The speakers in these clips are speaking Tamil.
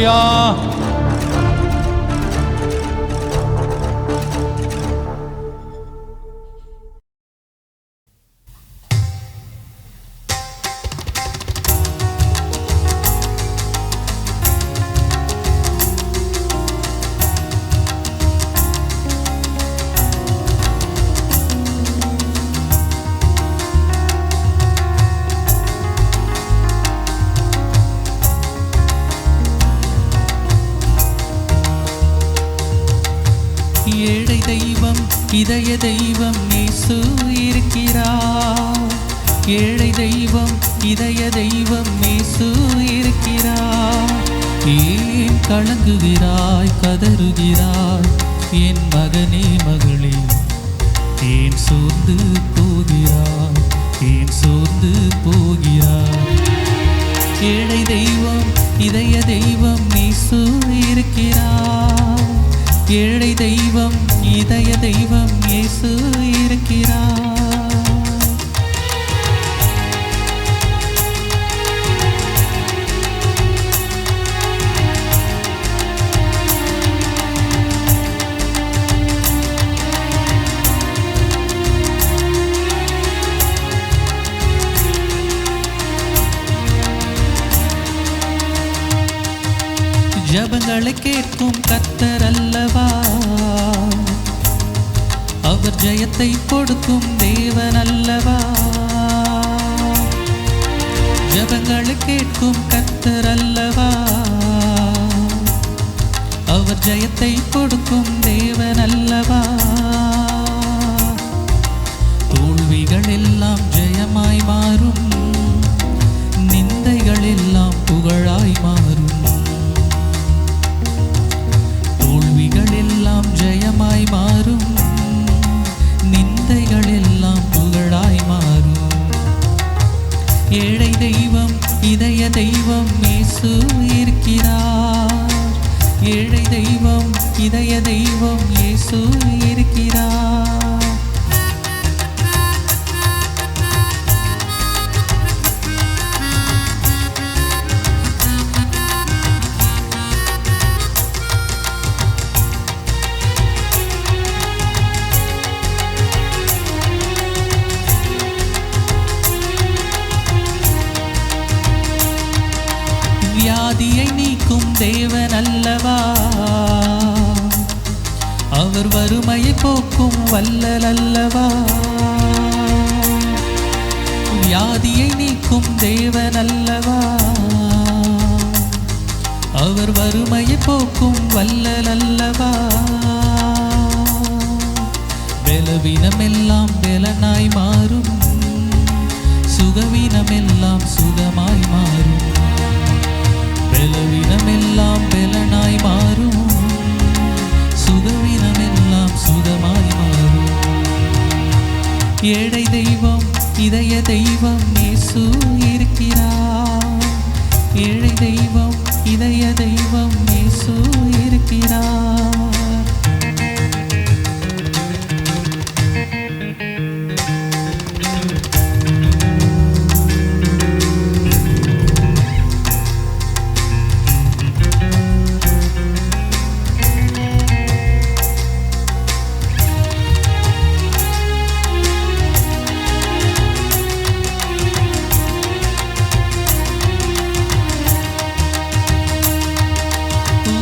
ஹல்லேலூயா. ஏழை தெய்வம் இதய தெய்வம் இயேசு இருக்கிறார். ஏழை தெய்வம் இதய தெய்வம் இயேசு இருக்கிறார். ஏன் கலங்குகிறாய் கதறுகிறாய் என் மகனே மகளே? ஏன் சோர்ந்து போகிறாய்? ஏன் சோர்ந்து போகிறாய்? ஏழை தெய்வம் இதய தெய்வம் இயேசு இருக்கிறார். ஏழை தெய்வம் இதய தெய்வம் இயேசு இருக்கிறார். ஜபங்களை கேட்கும் கர்த்தர் அல்லவா? அவர் ஜெயத்தை கொடுக்கும் தேவன் அல்லவா? ஜபங்களை கேட்கும் கர்த்தர் அல்லவா? அவர் ஜெயத்தை கொடுக்கும் தேவன் அல்லவா? தோல்விகள் எல்லாம் ஜெயமாய் மாறும், நிந்தைகள் எல்லாம் புகழாய் மாறும். தோல்விகள் எல்லாம் ஜெயமாய் மாறும், நிந்தைகள் எல்லாம் புகழாய் மாறும். ஏழை தெய்வம் இதய தெய்வம் இயேசு இருக்கிறார். ஏழை தெய்வம் இதய தெய்வம் இயேசு இருக்கிறார். வியாதியை நீக்கும் தேவன் அல்லவா? அவர் வறுமையை போக்கும் வல்லல் அல்லவா? வியாதியை நீக்கும் தேவன் அல்லவா? அவர் வறுமையை போக்கும் வல்லல் அல்லவா? பலவீனமெல்லாம் பலனாய் மாறும், சுகவீனமெல்லாம் சுகமாய் மாறும். பலவீனமெல்லாம் பலனாய் மாறும், சுகவீனமெல்லாம் சுகமாய் மாறும். ஏழை தெய்வம் இதய தெய்வம் இயேசு இருக்கிறார். ஏழை தெய்வம் இதய தெய்வம் இயேசு இருக்கிறார்.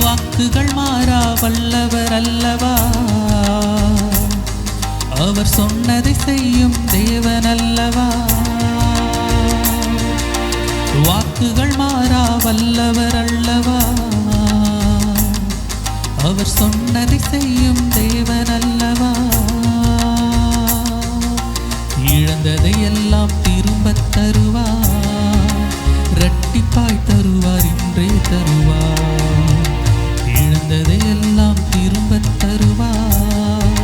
வாக்குகள் மாறா வல்லவர் அல்லவா? அவர் சொன்னதை செய்யும் தேவன் அல்லவா? வாக்குகள் மாறா வல்லவர் அல்லவா? அவர் சொன்னதை செய்யும் தேவன் அல்லவா? இழந்ததை எல்லாம் திரும்பத் தருவார், இரட்டிப்பாய் தருவார், இன்றே தருவார். இழந்ததை எல்லாம் திரும்பத் தருவார்,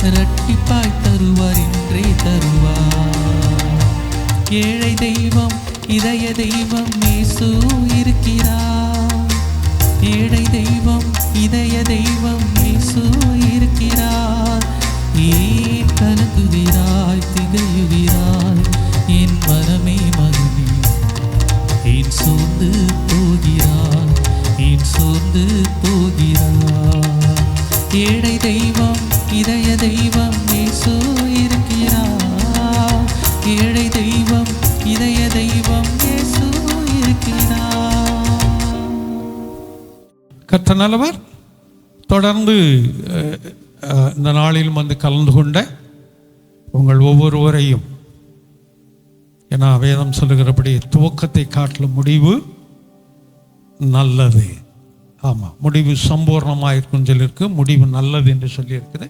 இரட்டிப்பாய் தருவார், இன்றே தருவார். ஏழை தெய்வம் இதய தெய்வம் இயேசு இருக்கிறார். ஏழை தெய்வம் இதய தெய்வம் இயேசு இருக்கிறார். ஏன் கலங்குகிறாய் திகையுகிறாய் என் மனமே மகனே? ஏன் சோர்ந்து போகிறாய்? ஏன் தெய்வம் இதய தெய்வம் இயேசு இருக்கிறார். ஏழை தெய்வம் இதய தெய்வம் இயேசு இருக்கிறார். கர்த்தர் நல்லவர். தொடர்ந்து இந்த நாளிலும் வந்து கலந்து கொண்ட உங்கள் ஒவ்வொருவரையும், ஏன்னா வேதம் சொல்லுகிறபடி துவக்கத்தை காட்டிலும் முடிவு நல்லது. ஆமாம், முடிவு சம்பூர்ணமாக இருக்குன்னு சொல்லியிருக்கு, முடிவு நல்லது என்று சொல்லியிருக்குது.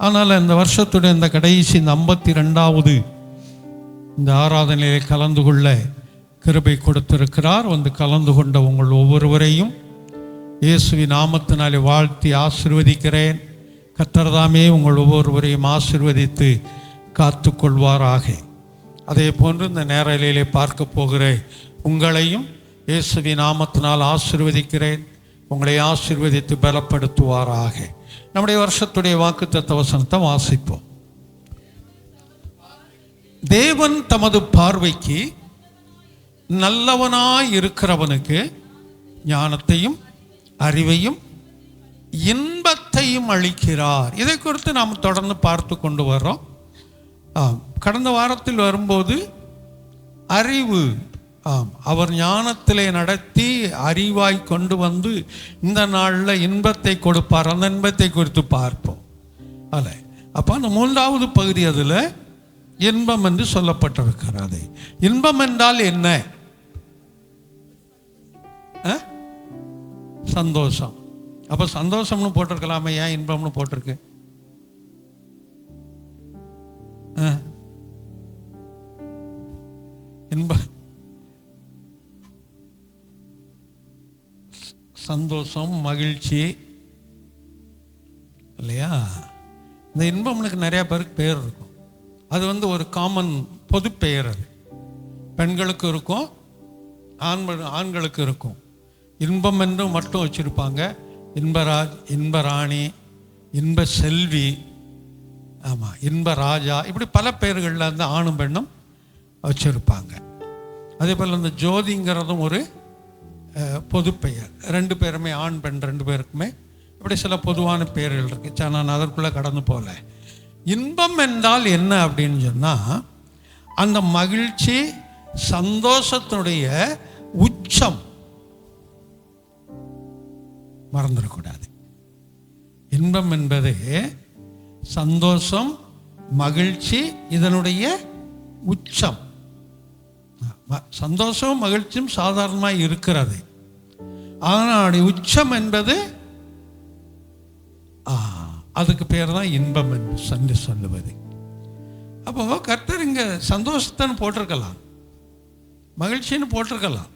அதனால் இந்த வருஷத்துடைய இந்த கடைசி இந்த 52வது இந்த ஆராதனையிலே கலந்து கொள்ள கிருபை கொடுத்திருக்கிறார். வந்து கலந்து கொண்ட உங்கள் ஒவ்வொருவரையும் இயேசுவின் நாமத்தினாலே வாழ்த்தி ஆசீர்வதிக்கிறேன். கர்த்தர்தாமே உங்கள் ஒவ்வொருவரையும் ஆசீர்வதித்து காத்து கொள்வாராக. அதே போன்று இந்த நேரலையிலே பார்க்க போகிற உங்களையும் இயேசுவின் நாமத்தினால் ஆசீர்வதிக்கிறேன். உங்களை ஆசீர்வதித்து பலப்படுத்துவாராக. நம்முடைய வருஷத்துடைய வாக்குத்தத்த வசனத்தை வாசிப்போம். தேவன் தமது பார்வைக்கு நல்லவனாய் இருக்கிறவனுக்கு ஞானத்தையும் அறிவையும் இன்பத்தையும் அளிக்கிறார். இதை குறித்து நாம் தொடர்ந்து பார்த்து கொண்டு வர்றோம். கடந்த வாரத்தில் வரும்போது அறிவு, அவர் ஞானத்திலே நடத்தி அறிவாய் கொண்டு வந்து இந்த நாளில் இன்பத்தை கொடுப்பார். அந்த இன்பத்தை குறித்து பார்ப்போம். அல்ல, அப்போ அந்த 3வது பகுதி அதில் இன்பம் என்று சொல்லப்பட்டிருக்கிறது. இன்பம் என்றால் என்ன? சந்தோஷம். அப்போ சந்தோஷம்னு போட்டிருக்கலாமே, ஏன் இன்பம்னு போட்டிருக்கு? இன்பம், சந்தோஷம், மகிழ்ச்சி இல்லையா? இந்த இன்பம்னுக்கு நிறைய பேருக்கு பேர் இருக்கும். அது வந்து ஒரு காமன் பொது பெயர். அது பெண்களுக்கு இருக்கும், ஆண்களுக்கு இருக்கும். இன்பம் என்று மட்டும் வச்சுருப்பாங்க. இன்பராஜ், இன்பராணி, இன்ப செல்வி, ஆமாம், இன்பராஜா, இப்படி பல பெயர்களில் வந்து ஆணும் பெண்ணும் வச்சுருப்பாங்க. அதே போல் இந்த ஜோதிங்கிறதும் ஒரு பொது பெயர். 2 பேருமே, ஆண் பெண் 2 பேருக்குமே இப்படி சில பொதுவான பெயர்கள் இருக்குது. நான் அதற்குள்ளே கடந்து போகல. இன்பம் என்றால் என்ன அப்படின்னு சொன்னால், அந்த மகிழ்ச்சி சந்தோஷத்தினுடைய உச்சம். மறந்துடக்கூடாது. இன்பம் என்பது சந்தோஷம், மகிழ்ச்சி, இதனுடைய உச்சம். சந்தோஷம் மகிழ்ச்சியும் சாதாரணமாக இருக்கிறது. ஆனால் உச்சம் என்பது, அதுக்கு பேர் தான் இன்பம் என்று சொல்லுவது. அப்போ கர்த்தர் இங்கே சந்தோஷத்தைன்னு போட்டிருக்கலாம், மகிழ்ச்சின்னு போட்டிருக்கலாம்.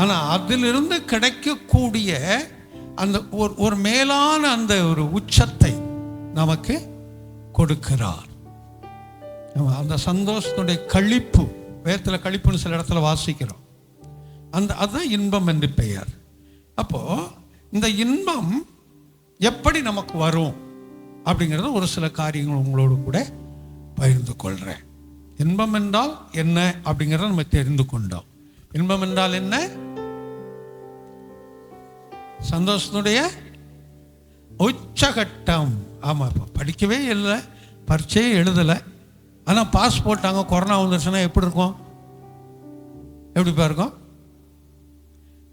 ஆனால் அதிலிருந்து கிடைக்கக்கூடிய அந்த ஒரு மேலான அந்த ஒரு உச்சத்தை நமக்கு கொடுக்கிறார். அந்த சந்தோஷத்துடைய களிப்பு, வேதத்தில் களிப்புன்னு சில இடத்துல வாசிக்கிறோம். அதுதான் இன்பம் என்று பெயர். அப்போது இந்த இன்பம் எப்படி நமக்கு வரும் அப்படிங்கிறத ஒரு சில காரியங்கள் உங்களோடு கூட பகிர்ந்து கொள்கிறேன். இன்பம் என்றால் என்ன அப்படிங்கிறத நம்ம தெரிந்து கொண்டோம். இன்பம் என்றால் என்ன? சந்தோஷத்துடைய உச்சகட்டம். ஆமாம், இப்போ படிக்கவே இல்லை, பரீட்சையே எழுதலை, ஆனால் பாஸ் போட்டாங்க, கொரோனா வந்துருச்சுன்னா எப்படி இருக்கும்? எப்படிப்பா இருக்கும்?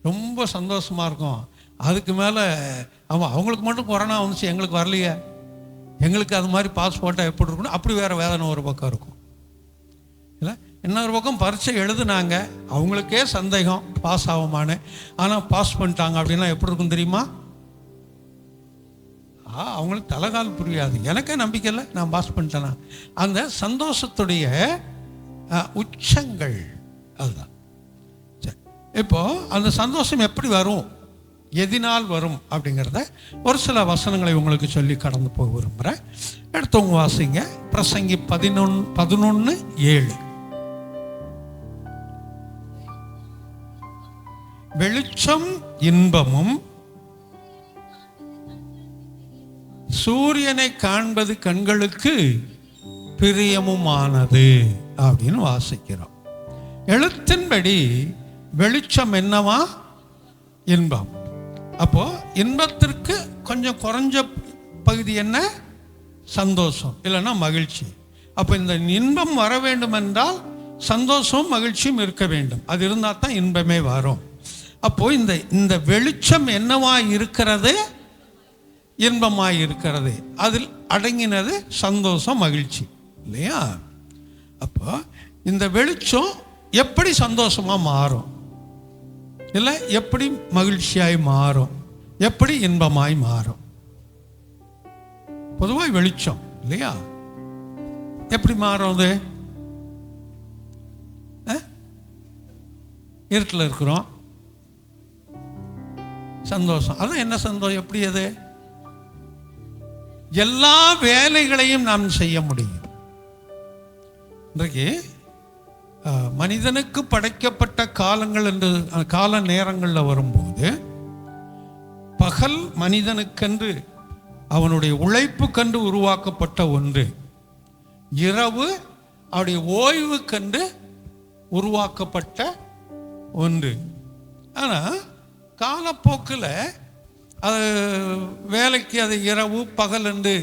ரொம்ப சந்தோஷமாக இருக்கும். அதுக்கு மேலே ஆமாம், அவங்களுக்கு மட்டும் கொரோனா வந்துச்சு, எங்களுக்கு வரலையே, எங்களுக்கு அது மாதிரி பாஸ் போட்டால் எப்படி இருக்கணும், அப்படி வேறு வேதனை ஒரு பக்கம் இருக்கும் இல்லை. இன்னொரு பக்கம் பரீட்சை எழுதுனாங்க, அவங்களுக்கே சந்தேகம் பாஸ் ஆகுமான்னு, ஆனால் பாஸ் பண்ணிட்டாங்க அப்படின்னா எப்படி இருக்கும் தெரியுமா? அவங்களுக்கு தலைகால் புரியாது. எனக்கே நம்பிக்கை இல்லை, நான் பாஸ் பண்ணிட்டேனா. அந்த சந்தோஷத்துடைய உச்சங்கள் அதுதான். சரி, இப்போது அந்த சந்தோஷம் எப்படி வரும், எதினால் வரும் அப்படிங்கிறத ஒரு சில வசனங்களை உங்களுக்கு சொல்லி கடந்து போக விரும்புகிறேன். எடுத்தவங்க வாசிங்க. பிரசங்கி 11:7. வெளிச்சம் இன்பமும் சூரியனை காண்பது கண்களுக்கு பிரியமுமானது அப்படின்னு வாசிக்கிறோம். எழுத்தின்படி வெளிச்சம் என்னவா? இன்பம். அப்போ இன்பத்திற்கு கொஞ்சம் குறைஞ்ச பகுதி என்ன? சந்தோஷம், இல்லைன்னா மகிழ்ச்சி. அப்போ இந்த இன்பம் வர வேண்டும் என்றால் சந்தோஷம் மகிழ்ச்சியும் இருக்க வேண்டும். அது இருந்தால் தான் இன்பமே வரும். அப்போது இந்த வெளிச்சம் என்னவாய் இருக்கிறது? இன்பமாய் இருக்கிறது. அதில் அடங்கினது சந்தோஷம், மகிழ்ச்சி, இல்லையா? அப்போ இந்த வெளிச்சம் எப்படி சந்தோஷமாக மாறும், இல்லை எப்படி மகிழ்ச்சியாய் மாறும், எப்படி இன்பமாய் மாறும்? பொதுவாக வெளிச்சம் இல்லையா, எப்படி மாறும்? அது இருட்டில் இருக்கிறோம், சந்தோஷம். அதான் என்ன சந்தோஷம்? எப்படி? அது எல்லா வேலைகளையும் நாம் செய்ய முடியும். இன்றைக்கு மனிதனுக்கு படைக்கப்பட்ட காலங்கள் என்று கால நேரங்களில் வரும்போது, பகல் மனிதனுக்கென்று அவனுடைய உழைப்புக்கென்று உருவாக்கப்பட்ட ஒன்று, இரவு அவருடைய ஓய்வுக்கென்று உருவாக்கப்பட்ட ஒன்று. ஆனால் காலப்போக்கில் அது வேலைக்கு அது இரவு பகல் என்று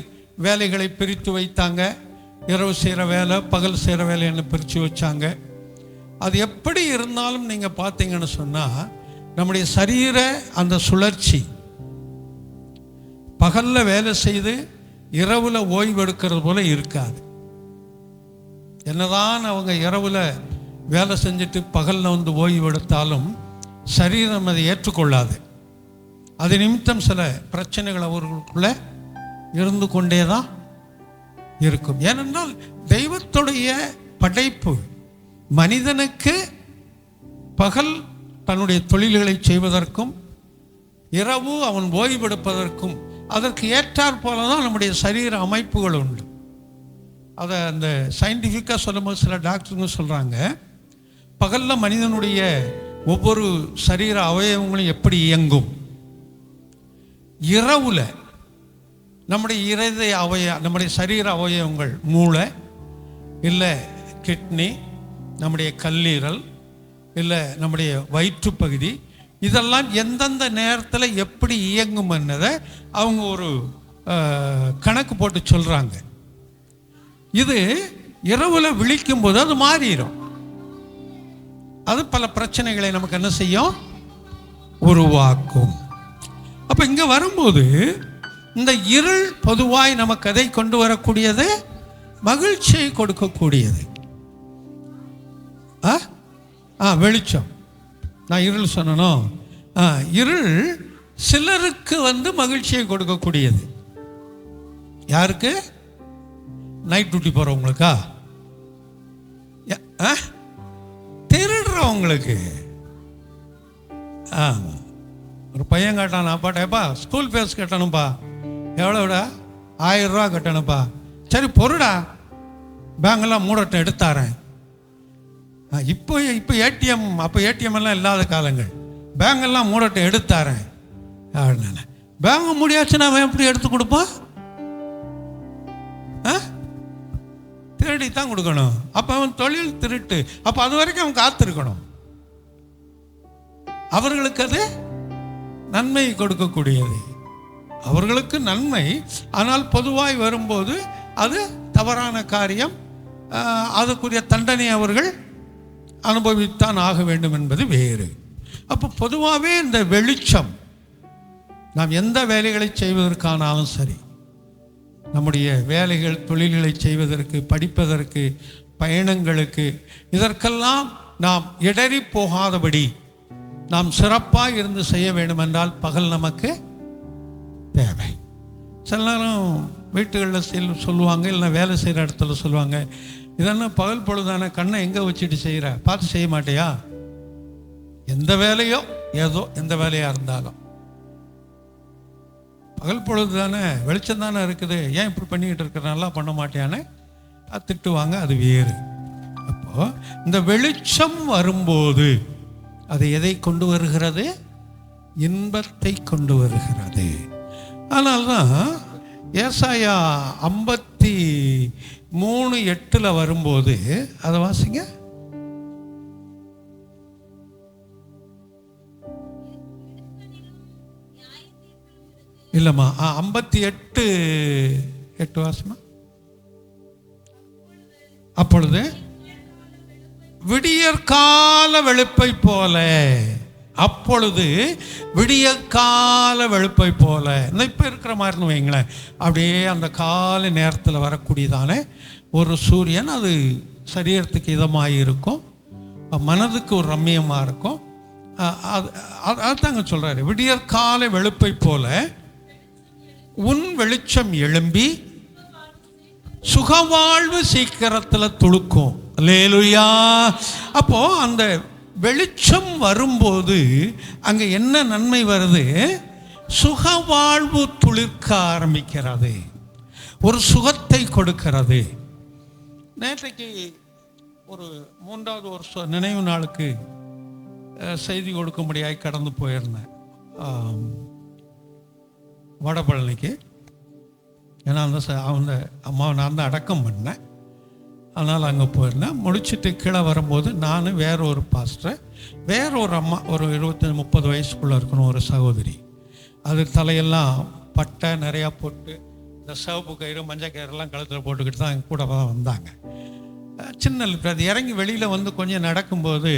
வேலைகளை பிரித்து வைத்தாங்க. இரவு செய்கிற வேலை, பகல் செய்கிற வேலைன்னு பிரித்து வச்சாங்க. அது எப்படி இருந்தாலும் நீங்கள் பார்த்தீங்கன்னு சொன்னால், நம்முடைய சரீர அந்த சுழற்சி பகலில் வேலை செய்து இரவில் ஓய்வு எடுக்கிறது போல இருக்காது. என்னதான் அவங்க இரவில் வேலை செஞ்சுட்டு பகலில் வந்து ஓய்வு எடுத்தாலும் சரீரம் அதை ஏற்றுக்கொள்ளாது. அது நிமித்தம் சில பிரச்சனைகள் அவர்களுக்குள்ள இருந்து கொண்டே தான் இருக்கும். ஏனென்றால் தெய்வத்துடைய படைப்பு மனிதனுக்கு பகல் தன்னுடைய தொழில்களை செய்வதற்கும் இரவு அவன் ஓய்வெடுப்பதற்கும் அதற்கு ஏற்றாற் போல தான் நம்முடைய சரீர அமைப்புகள் உண்டு. அதை அந்த சயின்டிஃபிக்காக சொல்லும்போது சில டாக்டருங்க சொல்கிறாங்க, பகலில் மனிதனுடைய ஒவ்வொரு சரீர அவயவங்களும் எப்படி இயங்கும், இரவுல நம்முடைய சரீர அவயவங்கள், மூளை இல்லை கிட்னி, நம்முடைய கல்லீரல் இல்லை நம்முடைய வயிற்று பகுதி, இதெல்லாம் எந்தெந்த நேரத்தில் எப்படி இயங்கும் என்னதை அவங்க ஒரு கணக்கு போட்டு சொல்கிறாங்க. இது இரவுல விழிக்கும் போது அது மாறிடும். அது பல பிரச்சனைகளை நமக்கு என்ன செய்யும்? உருவாக்கும். அப்போ இங்கே வரும்போது இந்த இருள் பொதுவாய் நமக்கு அதை கொண்டு வரக்கூடியது, மகிழ்ச்சியை கொடுக்கக்கூடியது. வெளிச்சம், நான் இருள் சொன்னோம். இருள் சிலருக்கு வந்து மகிழ்ச்சியை கொடுக்கக்கூடியது. யாருக்கு? நைட் டியூட்டி போகிறவங்களுக்கா? திருடுறவங்களுக்கு. ஒரு பையன் கேட்டான் அப்பாட்டேப்பா, ஸ்கூல் ஃபீஸ் கட்டணும்ப்பா. எவ்வளோடா? 1000 ரூபா கட்டணும்ப்பா. சரி பொருடா, பேங்கெல்லாம் மூடட்டும் எடுத்தாரேன். இப்போ ஏடிஎம், அப்போ ஏடிஎம் எல்லாம் இல்லாத காலங்கள், பேங்கெல்லாம் மூடட்டும் எடுத்தாரேன் அப்படின்னு. பேங்க் முடியாச்சுன்னா அவன் எப்படி எடுத்து கொடுப்பான்? திருடி தான் கொடுக்கணும். அப்போ அவன் தொழில் திருட்டு. அப்போ அது வரைக்கும் அவன் காத்திருக்கணும். அவர்களுக்கு அது நன்மை கொடுக்கக்கூடியது, அவர்களுக்கு நன்மை. ஆனால் பொதுவாய் வரும்போது அது தவறான காரியம். அதுக்குரிய தண்டனை அவர்கள் அனுபவித்தான் ஆக வேண்டும் என்பது வேறு. அப்போ பொதுவாகவே இந்த வெளிச்சம் நாம் எந்த வேலைகளை செய்வதற்கானாலும் சரி, நம்முடைய வேலைகள் தொழில்களை செய்வதற்கு, படிப்பதற்கு, பயணங்களுக்கு, இதற்கெல்லாம் நாம் இடறி போகாதபடி நாம் சிறப்பாக இருந்து செய்ய வேண்டும் என்றால் பகல் நமக்கு தேவை. சில நேரம் வீட்டுகளில் சொல்லுவாங்க, இல்லை வேலை செய்கிற இடத்துல சொல்லுவாங்க, இதெல்லாம் பகல் பொழுதான கண்ணை எங்கே வச்சுட்டு செய்கிற, பார்த்து செய்ய மாட்டியா? எந்த வேலையோ ஏதோ எந்த வேலையாக இருந்தாலும் பகல் பொழுது தானே, வெளிச்சம் தானே இருக்குது, ஏன் இப்படி பண்ணிக்கிட்டு இருக்கிற, நல்லா பண்ண மாட்டியான்னு திட்டுவாங்க. அது வேறு. அப்போ இந்த வெளிச்சம் வரும்போது அது எதை கொண்டு வருகிறது? இன்பத்தை கொண்டு வருகிறது. அதனால்தான் ஏசாயா 53:8 வரும்போது, அதை வாசிங்க. இல்லைம்மா 58:8 வாசமா. அப்பொழுது விடியற்கால வெளுப்பை போல, அப்பொழுது விடியற்கால வெளுப்பை போல, இப்போ இருக்கிற மாதிரின்னு வைங்களேன், அப்படியே அந்த காலை நேரத்தில் வரக்கூடியதான ஒரு சூரியன். அது சரீரத்துக்கு இதமாக இருக்கும், மனதுக்கு ஒரு ரம்மியமாக இருக்கும். அதுதாங்க சொல்கிறாரு, விடியற்கால வெளுப்பை போல உன் வெளிச்சம் எழும்பி சுகவாழ்வு சீக்கிரத்தில் துளுக்கும். அல்லேலூயா. அப்போ அந்த வெளிச்சம் வரும்போது அங்கே என்ன நன்மை வருது? சுகவாழ்வு துளிர்க்க ஆரம்பிக்கிறது, ஒரு சுகத்தை கொடுக்கிறது. நேற்றைக்கு ஒரு 3வது வருஷ நினைவு நாளுக்கு செய்தி கொடுக்கும்படியாய் கடந்து போயிருந்தேன் வடபழனிக்கு. ஏன்னா அந்த அம்மாவை நான் தான் அடக்கம் பண்ணேன். அதனால் அங்கே போயிருந்தேன். முடிச்சுட்டு கீழே வரும்போது நான் வேற ஒரு பாஸ்டர், வேற ஒரு அம்மா, ஒரு 25-30 வயசுக்குள்ளே இருக்கணும், ஒரு சகோதரி. அது தலையெல்லாம் பட்டை நிறையா போட்டு இந்த சிவப்பு கயிறு மஞ்சள் கயிறுலாம் கழுத்தில் போட்டுக்கிட்டு தான் எங்கள் கூட தான் வந்தாங்க. சின்ன அது இறங்கி வெளியில் வந்து கொஞ்சம் நடக்கும்போது,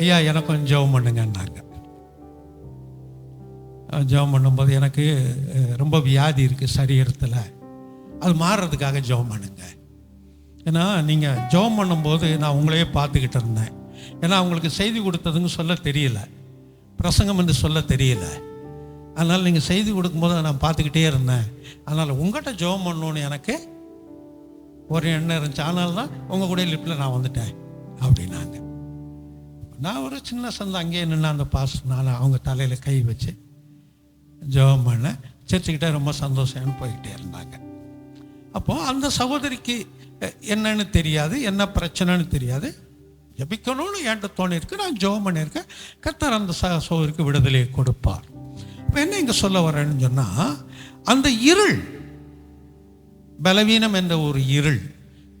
ஐயா எனக்கு கொஞ்சம் ஜெபம் பண்ணுங்கன்னாங்க. ஜெபம் பண்ணும்போது எனக்கு ரொம்ப வியாதி இருக்குது சரீரத்தில், அது மாறுறதுக்காக ஜெபம் பண்ணுங்க. ஏன்னா நீங்கள் ஜெபம் பண்ணும்போது நான் உங்களையே பார்த்துக்கிட்டு இருந்தேன். ஏன்னா அவங்களுக்கு செய்தி கொடுத்ததுன்னு சொல்ல தெரியல, பிரசங்கம் என்று சொல்ல தெரியல. அதனால் நீங்கள் செய்தி கொடுக்கும்போது நான் பார்த்துக்கிட்டே இருந்தேன். அதனால் உங்கள்கிட்ட ஜெபம் பண்ணணுன்னு எனக்கு ஒரு எண்ணம் இருந்துச்சு. அதனால தான் உங்கள் கூட லிப்பில் நான் வந்துட்டேன் அப்படின்னாங்க. நான் ஒரு சின்ன சந்தை அங்கேயே நின்று அந்த நான் அவங்க தலையில் கை வச்சு ஜெபம் பண்ணேன். சர்ச்சுக்கிட்ட ரொம்ப சந்தோஷம்னு போய்கிட்டே இருந்தாங்க. அப்போது அந்த சகோதரிக்கு என்னன்னு தெரியாது, என்ன பிரச்சனைன்னு தெரியாது. ஜபிக்கணும்னு என்கிட்ட தோணியிருக்கு, நான் ஜெபம் பண்ணியிருக்கேன். கர்த்தர் அந்த சகோதரிக்கு விடுதலையை கொடுப்பார். இப்போ என்ன இங்கே சொல்ல வரேன்னு சொன்னால், அந்த இருள், பலவீனம் என்ற ஒரு இருள்,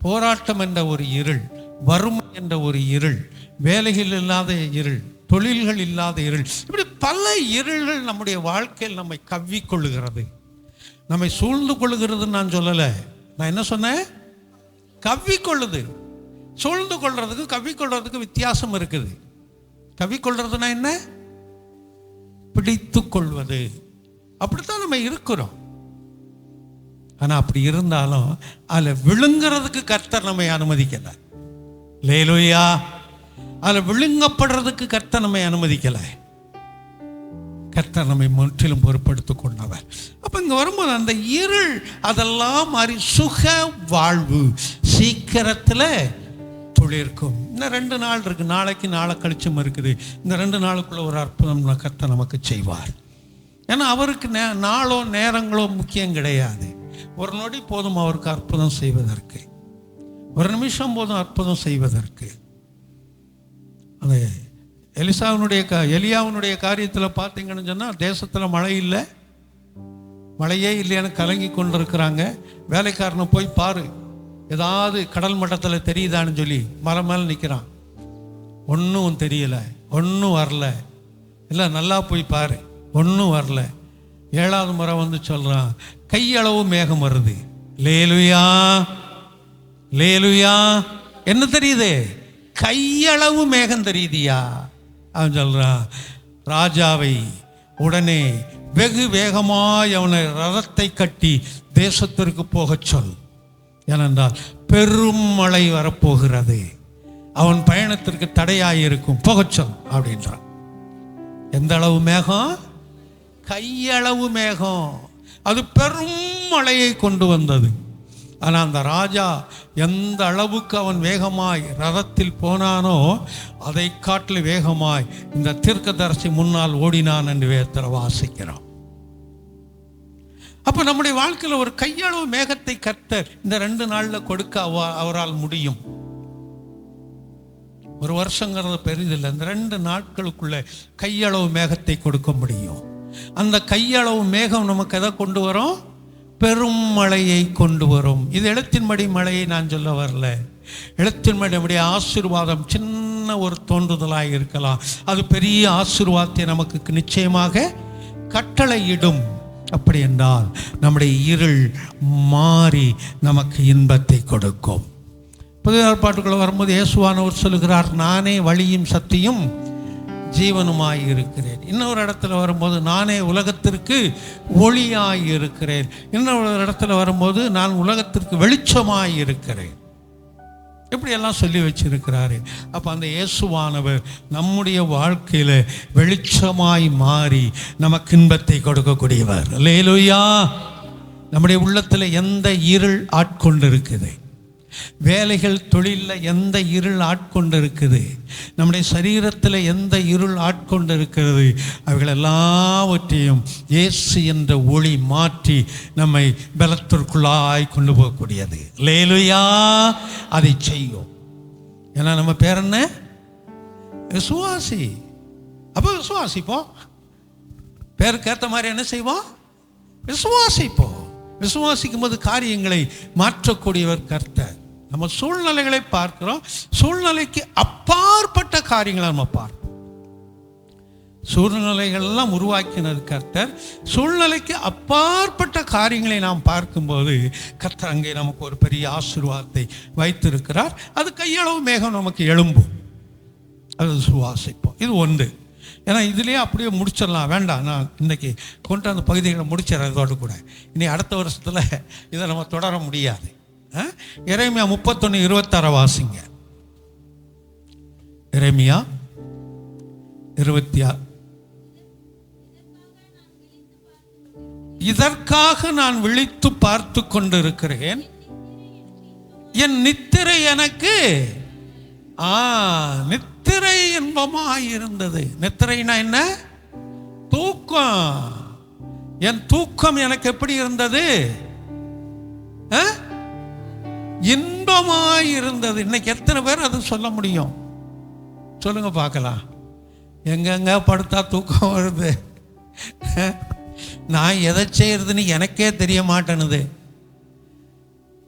போராட்டம் என்ற ஒரு இருள், வறுமை என்ற ஒரு இருள், வேலைகள் இல்லாத இருள், தொழில்கள் இல்லாத இருள், இப்படி பல இருள்கள் நம்முடைய வாழ்க்கையில் நம்மை கவ்விக்கொள்ளுகிறது, நம்மை சூழ்ந்து கொள்ளுகிறதுன்னு நான் சொல்லலை. நான் என்ன சொன்னேன்? கவ்விக்கொள்ளுது. சூழ்ந்து கொள்றதுக்கு கவ்விக்கொள்றதுக்கு வித்தியாசம் இருக்குது. கவ்விக்கொள்றதுனா என்ன? பிடித்து கொள்வது. அப்படித்தான் நம்ம இருக்கிறோம். ஆனால் அப்படி இருந்தாலும் அதில் விழுங்குறதுக்கு கர்த்தர் நம்மை அனுமதிக்கலை. லேலூயா. அதில் விழுங்கப்படுறதுக்கு கர்த்தர் நம்மை அனுமதிக்கலை. கர்த்தர் நம்மை முற்றிலும் பொறுப்படுத்திக் கொண்டவர். அப்போ இங்கே வரும்போது அந்த இருள் அதெல்லாம் மாறி சுக வாழ்வு சீக்கிரத்தில் துளிர்க்கும். இன்னும் 2 நாள் இருக்குது, நாளைக்கு நாளை கழிச்சும் இருக்குது. இந்த 2 நாளுக்குள்ள ஒரு அற்புதம் கர்த்தர் நமக்கு செய்வார். ஏன்னா அவருக்கு நாளோ நேரங்களோ முக்கியம் கிடையாது. ஒரு நொடி போதும் அவருக்கு அற்புதம் செய்வதற்கு, ஒரு நிமிஷம் போதும் அற்புதம் செய்வதற்கு. அந்த எலியாவுனுடைய காரியத்தில் பார்த்தீங்கன்னு சொன்னால், தேசத்தில் மழை இல்லை, மழையே இல்லைன்னு கலங்கி கொண்டிருக்கிறாங்க. வேலைக்காரனை போய் பாரு, ஏதாவது கடல் மட்டத்தில் தெரியுதான்னு சொல்லி மலை மேலே நிற்கிறான். ஒன்றும் தெரியல, ஒன்றும் வரல. இல்லை நல்லா போய் பாரு, ஒன்றும் வரல. 7வது முறை வந்து சொல்கிறான், கையளவு மேகம் வருது. லேலுயா, லேலுயா. என்ன தெரியுது? கையளவு மேகம் தெரியுதியா? அவன் சொல்கிறான், ராஜாவை உடனே வெகு வேகமாய் அவனை ரதத்தை கட்டி தேசத்திற்கு போகச் சொல், ஏனென்றால் பெரும் மழை வரப்போகிறது, அவன் பயணத்திற்கு தடையாயிருக்கும், போகச் சொல் அப்படின்றான். எந்த அளவு மேகம்? கையளவு மேகம். அது பெரும் மழையை கொண்டு வந்தது. ஆனால் அந்த ராஜா எந்த அளவுக்கு அவன் வேகமாய் ரதத்தில் போனானோ அதை காட்டில் வேகமாய் இந்த தீர்க்கதரிசி முன்னால் ஓடினான் என்று வேதத்தில் வாசிக்கிறோம். அப்போ நம்முடைய வாழ்க்கையில் ஒரு கையளவு மேகத்தை கர்த்தர் இந்த 2 நாளில் கொடுக்க அவரால் முடியும். ஒரு வருஷங்கிறது பெரிதில்லை. இந்த 2 நாட்களுக்குள்ள கையளவு மேகத்தை கொடுக்க முடியும். அந்த கையளவு மேகம் நமக்கு எதை கொண்டு வரும்? பெரும் மழையை கொண்டு வரும். இது எழுத்தின்படி மழையை நான் சொல்ல வரல. எழுத்தின்படி நம்முடைய ஆசீர்வாதம் சின்ன ஒரு தோன்றுதலாக இருக்கலாம், அது பெரிய ஆசீர்வாதத்தை நமக்கு நிச்சயமாக கட்டளையிடும். அப்படி என்றால் நம்முடைய இருள் மாறி நமக்கு இன்பத்தை கொடுக்கும். புதிய ஏற்பாட்டுக்குள்ள வரும்போது இயேசுவானவர் சொல்லுகிறார், நானே வழியும் சத்தியும் ஜீவனுமாய் இருக்கிறேன். இன்னொரு இடத்துல வரும்போது நானே உலகத்திற்கு ஒளியாய் இருக்கிறேன். இன்னொரு இடத்துல வரும்போது நான் உலகத்திற்கு வெளிச்சமாய் இருக்கிறேன். இப்படியெல்லாம் சொல்லி வச்சிருக்கிறாரு. அப்போ அந்த இயேசுவானவர் நம்முடைய வாழ்க்கையில் வெளிச்சமாய் மாறி நமக்கு இன்பத்தை கொடுக்கக்கூடியவர். அல்லேலூயா. நம்முடைய உள்ளத்தில் எந்த இருள் ஆட்கொண்டு இருக்குது, வேலைகள் தொழிலில் எந்த இருள் ஆட்கொண்டு இருக்குது, நம்முடைய சரீரத்தில் எந்த இருள் ஆட்கொண்டு இருக்கிறது, அவைகள் எல்லாவற்றையும் இயேசு என்ற ஒளி மாற்றி நம்மை பலத்திற்குள்ளாய் கொண்டு போகக்கூடியது. அல்லேலூயா. அதை செய்யும். ஏன்னா நம்ம பேர் என்ன? விசுவாசி. அப்போ விசுவாசிப்போம். பேருக்கு ஏற்ற மாதிரி என்ன செய்வோம்? விசுவாசிப்போம். விசுவாசிக்கும் போது காரியங்களை மாற்றக்கூடியவர் கர்த்தர். நம்ம சூழ்நிலைகளை பார்க்கிறோம், சூழ்நிலைக்கு அப்பாற்பட்ட காரியங்களை நம்ம பார்க்கிறோம். சூழ்நிலைகள்லாம் உருவாக்கினது கர்த்தர். சூழ்நிலைக்கு அப்பாற்பட்ட காரியங்களை நாம் பார்க்கும்போது கர்த்தர் அங்கே நமக்கு ஒரு பெரிய ஆசீர்வாதத்தை வைத்திருக்கிறார். அது கையளவு மேகம் நமக்கு எழும்பும். அது சுவாசிப்போம். இது ஒன்று. ஏன்னா இதுலேயே அப்படியே முடிச்சிடலாம், வேண்டாம், நான் இன்றைக்கி கொண்டு அந்த பகுதிகளை முடிச்சிடறேன். இதோடு கூட இனி அடுத்த வருஷத்தில் இதை நம்ம தொடர முடியாது. எரேமியா 31:26 வாசிங்க. எரேமியா 26. இதற்காக நான் விழித்து பார்த்து கொண்டிருக்கிறேன், என் நித்திரை எனக்கு நித்திரை இன்பமாய் இருந்தது. நித்திரைனா என்ன? தூக்கம். என் தூக்கம் எனக்கு எப்படி இருந்தது? இன்பமாய் இருந்தது. இன்னைக்கு எத்தனை பேர் அது சொல்ல முடியும்? சொல்லுங்க பார்க்கலாம். எங்கெங்க படுத்தா தூக்கம் வருது? நான் எதை செய்யறதுன்னு எனக்கே தெரிய மாட்டேனுது.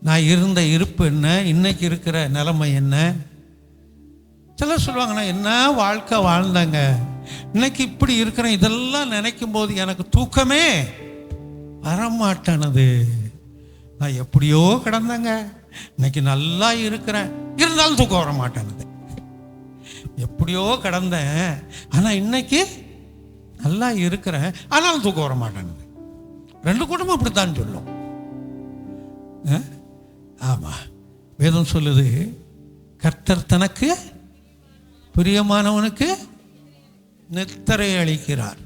நான் இருந்த இருப்பு என்ன, இன்னைக்கு இருக்கிற நிலைமை என்ன? சிலர் சொல்லுவாங்க, நான் என்ன வாழ்க்கை வாழ்ந்தாங்க, இன்னைக்கு இப்படி இருக்கிறேன். இதெல்லாம் நினைக்கும் போது எனக்கு தூக்கமே வரமாட்டானது. நான் எப்படியோ கிடந்தேங்க, இன்னைக்கு நல்லா இருக்கிறேன், இருந்தாலும் தூக்கம் வர மாட்டேனுது. எப்படியோ கிடந்தேன், ஆனால் இன்னைக்கு நல்லா இருக்கிறேன், ஆனாலும் தூக்கம் வர மாட்டேனுது. ரெண்டு குடும்பம் அப்படித்தான் சொல்லும். ஆமாம், வேதம் சொல்லுது, கர்த்தர் தனக்கு பிரியமானவனுக்கு நித்திரை அளிக்கிறார்.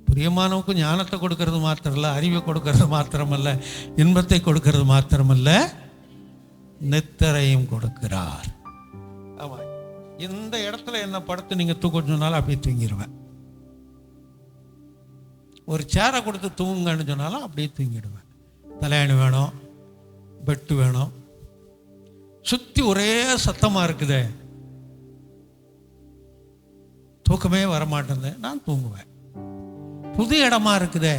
பிரியமானவனுக்கு ஞானத்தை கொடுக்கறது மாத்திரமல்ல, அறிவை கொடுக்கறது மாத்திரமல்ல, இன்பத்தை கொடுக்கறது மாத்திரமல்ல, நித்திரையும் கொடுக்கிறார். ஆமா, இந்த இடத்துல என்ன படுத்து நீங்க தூக்க சொன்னாலும் அப்படியே தூங்கிடுவேன். ஒரு சேரை கொடுத்து தூங்குங்கன்னு சொன்னாலும் அப்படியே தூங்கிடுவேன். தலையணி வேணும், பெட்டு வேணும். சுற்றி ஒரே சத்தமாக இருக்குதே, தூக்கமே வரமாட்டேங்குது, நான் தூங்குவேன். புது இடமா இருக்குதே,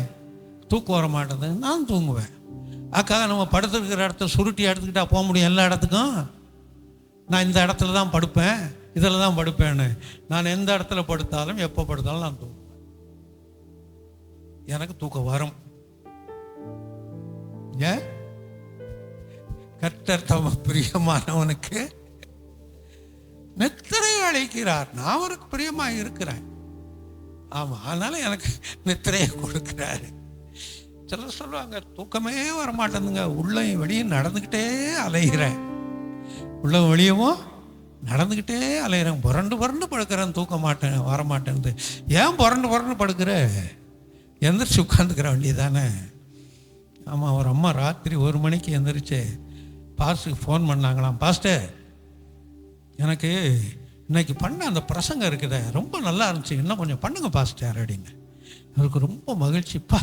தூக்கம் வர மாட்டேங்குது, நான் தூங்குவேன். அதுக்காக நம்ம படுத்துருக்கிற இடத்த சுருட்டி எடுத்துக்கிட்டா போக முடியும் எல்லா இடத்துக்கும்? நான் இந்த இடத்துல தான் படுப்பேன், இதில் தான் படுப்பேன்னு. நான் எந்த இடத்துல படுத்தாலும் எப்போ படுத்தாலும் நான் தூங்குவேன். எனக்கு தூக்கம் வரும். ஏன்? கர்த்தர் தம பிரியமானவனுக்கு நித்திரை அளிக்கிறார். நான் அவருக்கு பிரியமாக இருக்கிறேன். ஆமாம், அதனால எனக்கு நித்திரையை கொடுக்கிறாரு. சிலர் சொல்லுவாங்க, தூக்கமே வரமாட்டேங்குங்க, உள்ளேயும் வெளியும் நடந்துக்கிட்டே அலைகிறேன், உள்ள வெளியவும் நடந்துக்கிட்டே அலைகிறேன், புரண்டு புரண்டு படுக்கிறேன், தூக்க மாட்டேன், வரமாட்டேங்குது. ஏன் புரண்டு புரண்டு படுக்கிற? எந்திரிச்சு உட்காந்துக்கிற வேண்டியதானே. ஆமாம், ஒரு அம்மா ராத்திரி 1 மணிக்கு எந்திரிச்சு பாஸ்டருக்கு ஃபோன் பண்ணாங்களாம், பாஸ்டர் எனக்கு இன்னைக்கு பண்ண அந்த பிரசங்கம் இருக்குதே ரொம்ப நல்லா இருந்துச்சு, இன்னும் கொஞ்சம் பண்ணுங்க பாஸ்டர் அப்படின்னு. அவருக்கு ரொம்ப மகிழ்ச்சிப்பா,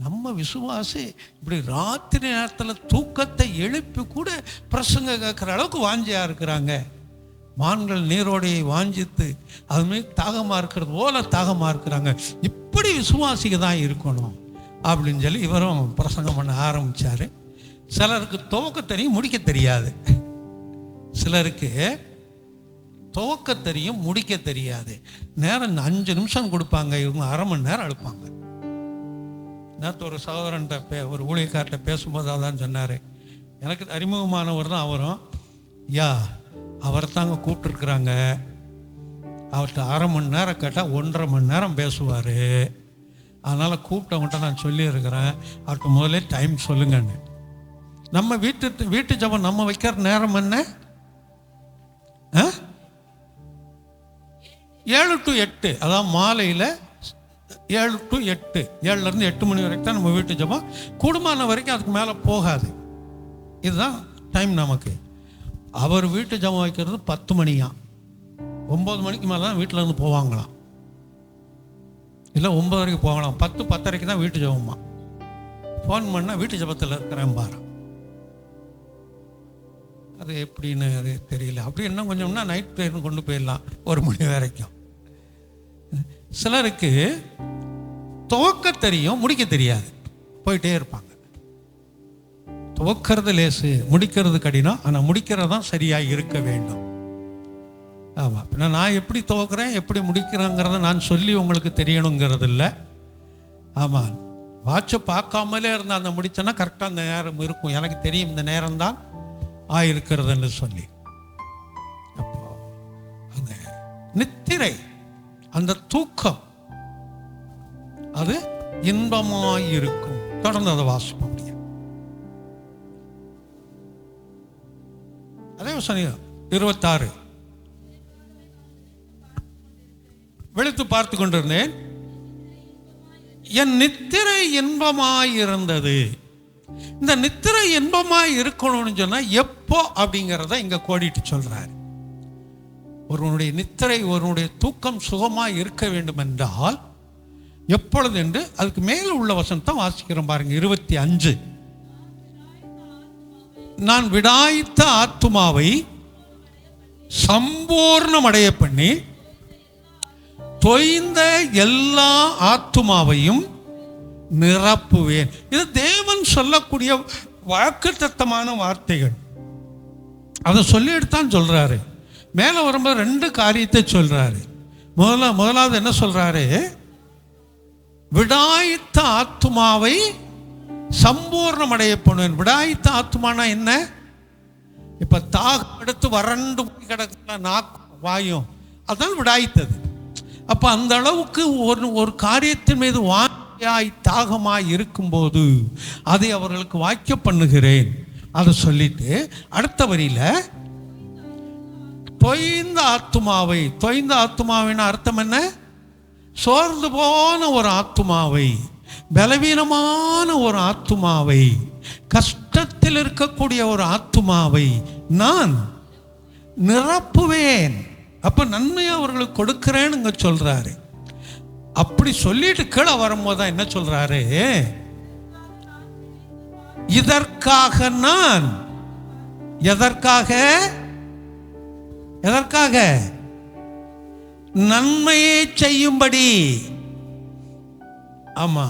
நம்ம விசுவாசி இப்படி ராத்திரி நேரத்தில் தூக்கத்தை எழுப்பி கூட பிரசங்க கேட்குற அளவுக்கு வாஞ்சியாக இருக்கிறாங்க. மான்கள் நீரோடையை வாஞ்சித்து அதுமாரி தாகமாக இருக்கிறது போல தாகமாக இருக்கிறாங்க. இப்படி விசுவாசிக்கு தான் இருக்கணும் அப்படின்னு சொல்லி இவரும் பிரசங்கம் பண்ண ஆரம்பித்தார். சிலருக்கு துவக்க தெரியும், முடிக்க தெரியாது. சிலருக்கு துவக்க தெரியும், முடிக்க தெரியாது. நேரம் 5 நிமிஷம் கொடுப்பாங்க, இவங்க அரை மணி நேரம் அழுப்பாங்க. நேற்று ஒரு சகோதரன்ட்ட ஒரு ஊழியக்கார்ட்ட பேசும்போது அதான் சொன்னார். எனக்கு அறிமுகமானவர் தான் அவரும். யா அவரை தாங்க கூப்பிட்டுருக்குறாங்க, அவர்கிட்ட அரை மணி நேரம் கேட்டால் 1.5 மணி நேரம் பேசுவார். அதனால் கூப்பிட்டவங்கள்ட்ட நான் சொல்லியிருக்கிறேன், அவர்கிட்ட முதல்ல டைம் சொல்லுங்கன்னு. நம்ம வீட்டு ஜபம் நம்ம வைக்கிற நேரம் என்ன? 7 to 8, அதான் மாலையில் 7 to 8, 7லேருந்து 8 மணி வரைக்கும் தான் நம்ம வீட்டு ஜபம். கூடுமான வரைக்கும் அதுக்கு மேலே போகாது. இதுதான் டைம் நமக்கு. அவர் வீட்டு ஜபம் வைக்கிறது 10 மணியா, 9 மணிக்கு மேலே தான் வீட்டில் இருந்து போவாங்களாம். இல்லை 9 வரைக்கும் போகலாம், 10-10:30 தான் வீட்டு ஜபமா. ஃபோன் பண்ணால் வீட்டு ஜபத்தில் இருக்கிறேன் பாரு. அது எப்படின்னு அது தெரியல. அப்படி இன்னும் கொஞ்சம்னா நைட் ப்ரேயர் கொண்டு போயிடலாம் 1 மணி வரைக்கும். சிலருக்கு துவக்க தெரியும், முடிக்க தெரியாது, போயிட்டே இருப்பாங்க. துவக்கிறது லேசு, முடிக்கிறது கடினம். ஆனால் முடிக்கிறது தான் சரியாக இருக்க வேண்டும். ஆமாம், பின்ன நான் எப்படி துவக்கிறேன் எப்படி முடிக்கிறேங்கிறத நான் சொல்லி உங்களுக்கு தெரியணுங்கிறது இல்லை. ஆமாம், வாட்சை பார்க்காமலே இருந்தால் அந்த முடிச்சேன்னா கரெக்டாக அந்த நேரம் இருக்கும், எனக்கு தெரியும் இந்த நேரம்தான் ஆயிருக்கிறதுன்னு சொல்லி. அப்போ அந்த நித்திரை, அந்த தூக்கம் அது இன்பமாயிருக்கும். தொடர்ந்து அதை வாசிப்போம். அதே வசனம் 26. விழித்து பார்த்து கொண்டிருந்தேன், என் நித்திரை இன்பமாயிருந்தது. இந்த நித்திரை இன்பமாய் இருக்கணும்னு சொன்னா எப்போ அப்படிங்கிறத இங்க கோடிட்டு சொல்றாரு. ஒருவனுடைய நித்திரை, ஒருவனுடைய தூக்கம் சுகமாய் இருக்க வேண்டும் என்றால் எப்பொழுது என்று அதுக்கு மேல உள்ள வசனத்தை வாசிக்கிறோம் பாருங்க. 25. நான் விடாய்த்த ஆத்துமாவை சம்பூர்ணமடைய பண்ணி தொய்ந்த எல்லா ஆத்துமாவையும் நிரப்புவேன். இது தேவன் சொல்லக்கூடிய வாக்குத்தத்தமான வார்த்தைகள். அதை சொல்லிட்டுத்தான் சொல்றாரு. மேல வரும்போது 2 காரியத்தை சொல்றாரு. முதலாவது என்ன சொல்றாரு? விடாய்த்த ஆத்துமாவை சம்பூர்ணமடைய பண்ணுவேன். விடாய்த்த ஆத்துமானா என்ன? இப்ப தாகம் எடுத்து வறண்டு கிடக்குற நாக்கு வாயும், அதான் விடாய்த்தது. அப்ப அந்த அளவுக்கு ஒரு காரியத்தின் மீது வாஞ்சியாய் தாகமாய் இருக்கும்போது அதை அவர்களுக்கு வாய்க்க பண்ணுகிறேன். அதை சொல்லிட்டு அடுத்த வரியில தொய்ந்த ஆத்துமாவை, தொய்ந்த ஆத்துமாவின் அர்த்தம் என்ன? சோர்ந்து போன ஒரு ஆத்துமாவை, பலவீனமான ஒரு ஆத்துமாவை, கஷ்டத்தில் இருக்கக்கூடிய ஒரு ஆத்துமாவை நான் நிரப்புவேன். அப்ப நன்மையை அவர்களுக்கு கொடுக்கிறேன்னு சொல்றாரு. அப்படி சொல்லிட்டு கீழே வரும்போது தான் என்ன சொல்றாரு? இதற்காக நான், எதற்காக? எதற்காக? நன்மையை செய்யும்படி. ஆமா,